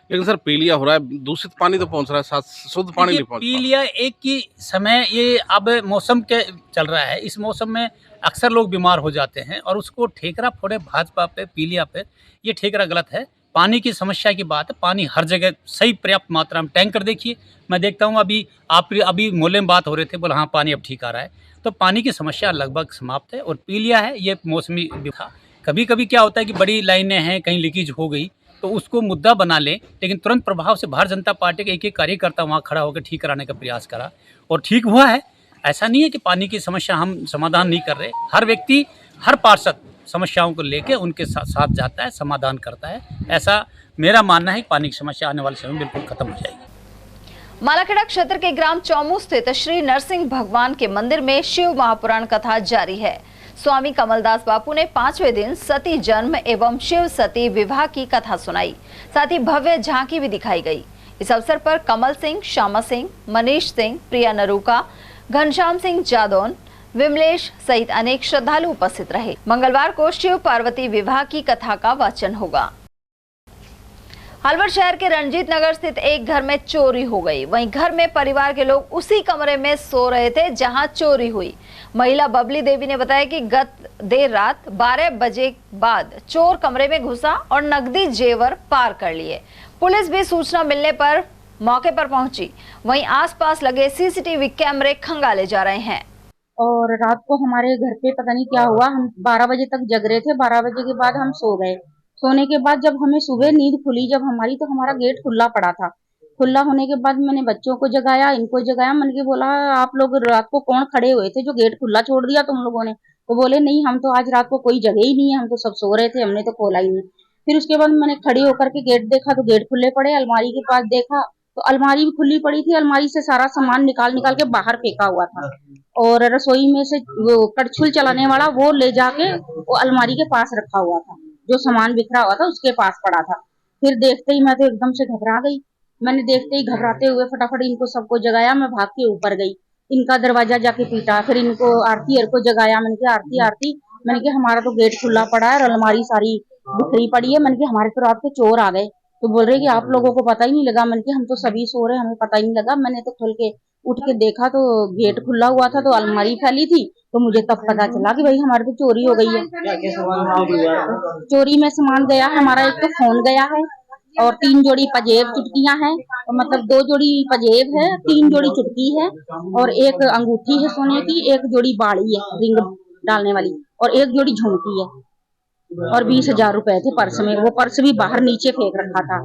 [SPEAKER 19] लेकिन सर पीलिया हो रहा है, दूषित पानी तो पहुंच रहा है, साथ शुद्ध पानी नहीं पहुंच रहा।
[SPEAKER 6] पीलिया एक ही समय, ये अब मौसम के चल रहा है, इस मौसम में अक्सर लोग बीमार हो जाते हैं, और उसको ठेकरा फोड़े भाजपा पे, पीलिया पे, ये ठेकरा गलत है। पानी की समस्या की बात है, पानी हर जगह सही पर्याप्त मात्रा में। टैंकर देखिए, मैं देखता हूँ अभी मोहल्ले में बात हो रहे थे, बोला हाँ पानी अब ठीक आ रहा है। तो पानी की समस्या लगभग समाप्त है। और पीलिया है, ये मौसमी था। कभी कभी क्या होता है कि बड़ी लाइनें हैं, कहीं लीकेज हो गई तो उसको मुद्दा बना लें, लेकिन तुरंत प्रभाव से भारतीय जनता पार्टी के एक कार्यकर्ता वहाँ खड़ा होकर ठीक कराने का प्रयास करा, और ठीक हुआ है। ऐसा नहीं है कि पानी की समस्या हम समाधान नहीं कर रहे। हर व्यक्ति, हर पार्षद समस्याओं को लेकर उनके साथ जाता है, समाधान करता है। ऐसा मेरा मानना है कि पानी की समस्या आने वाले समय में बिल्कुल खत्म हो जाएगी।
[SPEAKER 2] मालाखेड़ा क्षेत्र के ग्राम चौमू स्थित श्री नरसिंह भगवान के मंदिर में शिव महापुराण कथा जारी है। स्वामी कमलदास बापू ने 5वें दिन सती जन्म एवं शिव सती विवाह की कथा सुनाई। साथ ही भव्य झांकी भी दिखाई गई। इस अवसर पर कमल सिंह, श्यामा सिंह, मनीष सिंह, प्रिया नरूका, घनश्याम सिंह जादौन, विमलेश सहित अनेक श्रद्धालु उपस्थित रहे। मंगलवार को शिव पार्वती विवाह की कथा का वाचन होगा। अलवर शहर के रंजीत नगर स्थित एक घर में चोरी हो गई। वहीं घर में परिवार के लोग उसी कमरे में सो रहे थे जहां चोरी हुई। महिला बबली देवी ने बताया कि गत देर रात 12 बजे बाद चोर कमरे में घुसा और नकदी जेवर पार कर लिए। पुलिस भी सूचना मिलने पर मौके पर पहुंची। वहीं आसपास लगे सीसीटीवी कैमरे खंगाले जा रहे हैं।
[SPEAKER 21] और रात को हमारे घर पे पता नहीं क्या हुआ, हम 12 बजे तक जग रहे थे। 12 बजे के बाद हम सो गए। सोने के बाद जब हमें सुबह नींद खुली जब हमारी, तो हमारा गेट खुला पड़ा था। खुला होने के बाद मैंने बच्चों को जगाया, इनको जगाया। मैंने के बोला आप लोग रात को कौन खड़े हुए थे जो गेट खुला छोड़ दिया तुम लोगों ने? तो बोले नहीं, हम तो आज रात को कोई जगह ही नहीं है, हम तो सब सो रहे थे, हमने तो खोला ही नहीं। फिर उसके बाद मैंने खड़ी होकर के गेट देखा तो गेट खुले पड़े। अलमारी के पास देखा तो अलमारी भी खुली पड़ी थी। अलमारी से सारा सामान निकाल के बाहर फेंका हुआ था। और रसोई में से वो कड़छुल चलाने वाला वो ले जाके वो अलमारी के पास रखा हुआ था, जो सामान बिखरा हुआ था उसके पास पड़ा था। फिर देखते ही मैं तो एकदम से घबरा गई। मैंने देखते ही घबराते हुए फटाफट इनको सबको जगाया। मैं भाग के ऊपर गई, इनका दरवाजा जाके पीटा। फिर इनको आरती को जगाया। मैंने कहा आरती, मैंने कहा हमारा तो गेट खुला पड़ा है और अलमारी सारी बिखरी पड़ी है। मैंने कहा हमारे तो रात को चोर आ गए। तो बोल रहे कि आप लोगों को पता ही नहीं लगा। मैंने कहा हम तो सभी सो रहे, हमें पता ही नहीं लगा। मैंने तो खुल के उठ के देखा तो गेट खुला हुआ था, तो अलमारी फैली थी। तो मुझे तब पता चला कि भाई हमारे तो चोरी हो गई है। चोरी में सामान गया है हमारा, एक तो फोन गया है और 3 जोड़ी पजेब चुटकियां हैं, तो मतलब 2 जोड़ी पजेब है, 3 जोड़ी चुटकी है और एक अंगूठी है सोने की, एक जोड़ी बाड़ी है रिंग डालने वाली और एक जोड़ी झुमकी है और 20,000 रुपए थे पर्स में। वो पर्स भी बाहर नीचे फेंक रखा था।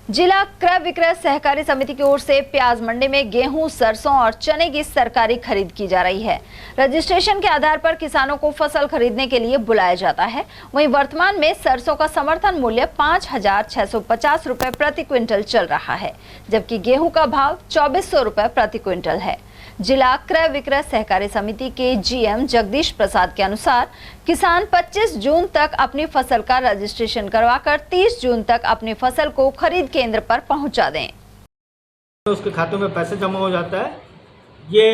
[SPEAKER 2] जिला क्रय विक्रय सहकारी समिति की ओर से प्याज मंडी में गेहूं, सरसों और चने की सरकारी खरीद की जा रही है। रजिस्ट्रेशन के आधार पर किसानों को फसल खरीदने के लिए बुलाया जाता है। वहीं वर्तमान में सरसों का समर्थन मूल्य 5,650 रुपए प्रति क्विंटल चल रहा है, जबकि गेहूं का भाव 2,400 रुपए प्रति क्विंटल है। जिला क्रय विक्रय सहकारी समिति के जीएम जगदीश प्रसाद के अनुसार किसान 25 जून तक अपनी फसल का रजिस्ट्रेशन करवाकर 30 जून तक अपनी फसल को खरीद केंद्र पर पहुंचा दें।
[SPEAKER 1] उसके खातों में पैसे जमा हो जाता है। ये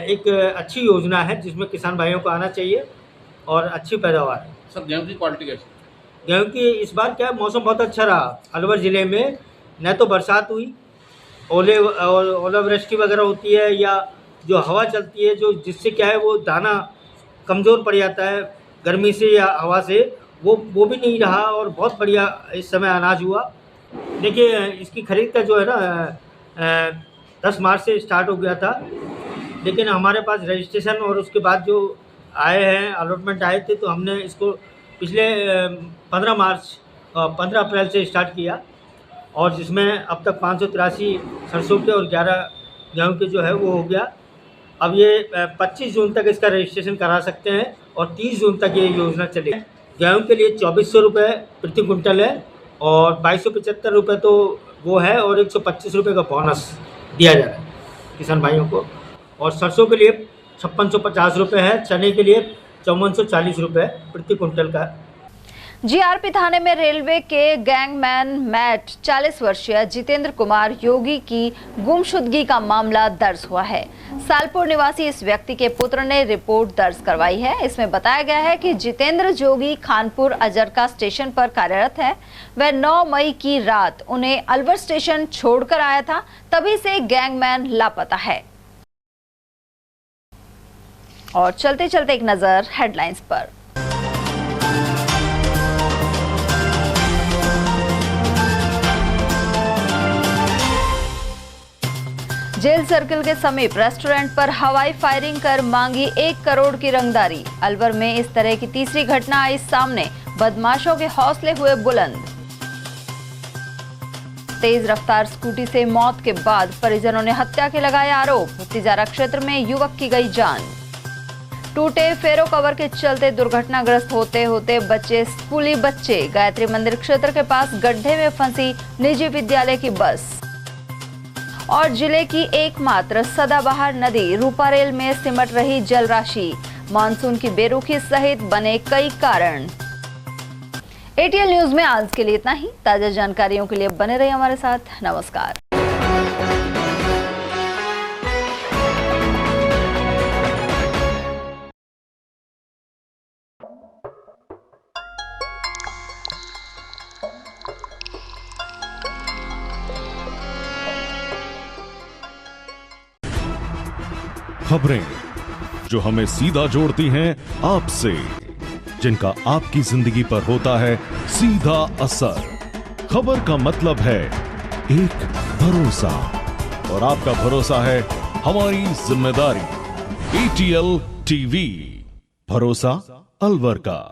[SPEAKER 1] एक अच्छी योजना है जिसमें किसान भाइयों को आना चाहिए और अच्छी पैदावार।
[SPEAKER 19] सर गेहूं की क्वालिटी कैसी?
[SPEAKER 1] गेहूं की इस बार क्या मौसम बहुत अच्छा रहा। अलवर ज़िले में न तो बरसात हुई, ओलावृष्टि वगैरह होती है या जो हवा चलती है जो जिससे क्या है वो दाना कमज़ोर पड़ जाता है गर्मी से या हवा से, वो भी नहीं रहा और बहुत बढ़िया इस समय अनाज हुआ। देखिए इसकी खरीद का जो है ना 10 मार्च से स्टार्ट हो गया था, लेकिन हमारे पास रजिस्ट्रेशन और उसके बाद जो आए हैं अलॉटमेंट आए थे तो हमने इसको पिछले 15 अप्रैल से स्टार्ट किया और जिसमें अब तक 583 सरसों के और 11 गेहूँ के जो है वो हो गया। अब ये 25 जून तक इसका रजिस्ट्रेशन करा सकते हैं और 30 जून तक ये योजना चलेगी। गेहूँ के लिए 2,400 रुपये प्रति कुंटल है और 2,275 रुपये तो वो है और 125 रुपये का बोनस दिया जा रहा है किसान भाइयों को। और सरसों के लिए 5650 रुपये है, चने के लिए 5440 रुपये प्रति कुंटल का।
[SPEAKER 2] जीआरपी थाने में रेलवे के गैंगमैन मैट 40 वर्षीय जितेंद्र कुमार योगी की गुमशुदगी का मामला दर्ज हुआ है। सालपुर निवासी इस व्यक्ति के पुत्र ने रिपोर्ट दर्ज करवाई है। इसमें बताया गया है कि जितेंद्र जोगी खानपुर अजरका स्टेशन पर कार्यरत है। वह 9 मई की रात उन्हें अलवर स्टेशन छोड़कर आया था, तभी से गैंगमैन लापता है। और चलते चलते एक नजर हेडलाइंस पर। जेल सर्किल के समीप रेस्टोरेंट पर हवाई फायरिंग कर मांगी 1 करोड़ की रंगदारी। अलवर में इस तरह की तीसरी घटना आई सामने, बदमाशों के हौसले हुए बुलंद। तेज रफ्तार स्कूटी से मौत के बाद परिजनों ने हत्या के लगाए आरोप। तिजारा क्षेत्र में युवक की गई जान। टूटे फेरो कवर के चलते दुर्घटनाग्रस्त होते होते बचे स्कूली बच्चे। गायत्री मंदिर क्षेत्र के पास गड्ढे में फंसी निजी विद्यालय की बस। और जिले की एकमात्र सदाबहार नदी रूपारेल में सिमट रही जल राशि। मानसून की बेरुखी सहित बने कई कारण। एटीएल न्यूज में आज के लिए इतना ही। ताजा जानकारियों के लिए बने रहिए हमारे साथ। नमस्कार।
[SPEAKER 4] खबरें जो हमें सीधा जोड़ती हैं आपसे, जिनका आपकी जिंदगी पर होता है सीधा असर। खबर का मतलब है एक भरोसा, और आपका भरोसा है हमारी जिम्मेदारी। एटीएल टीवी, भरोसा अलवर का।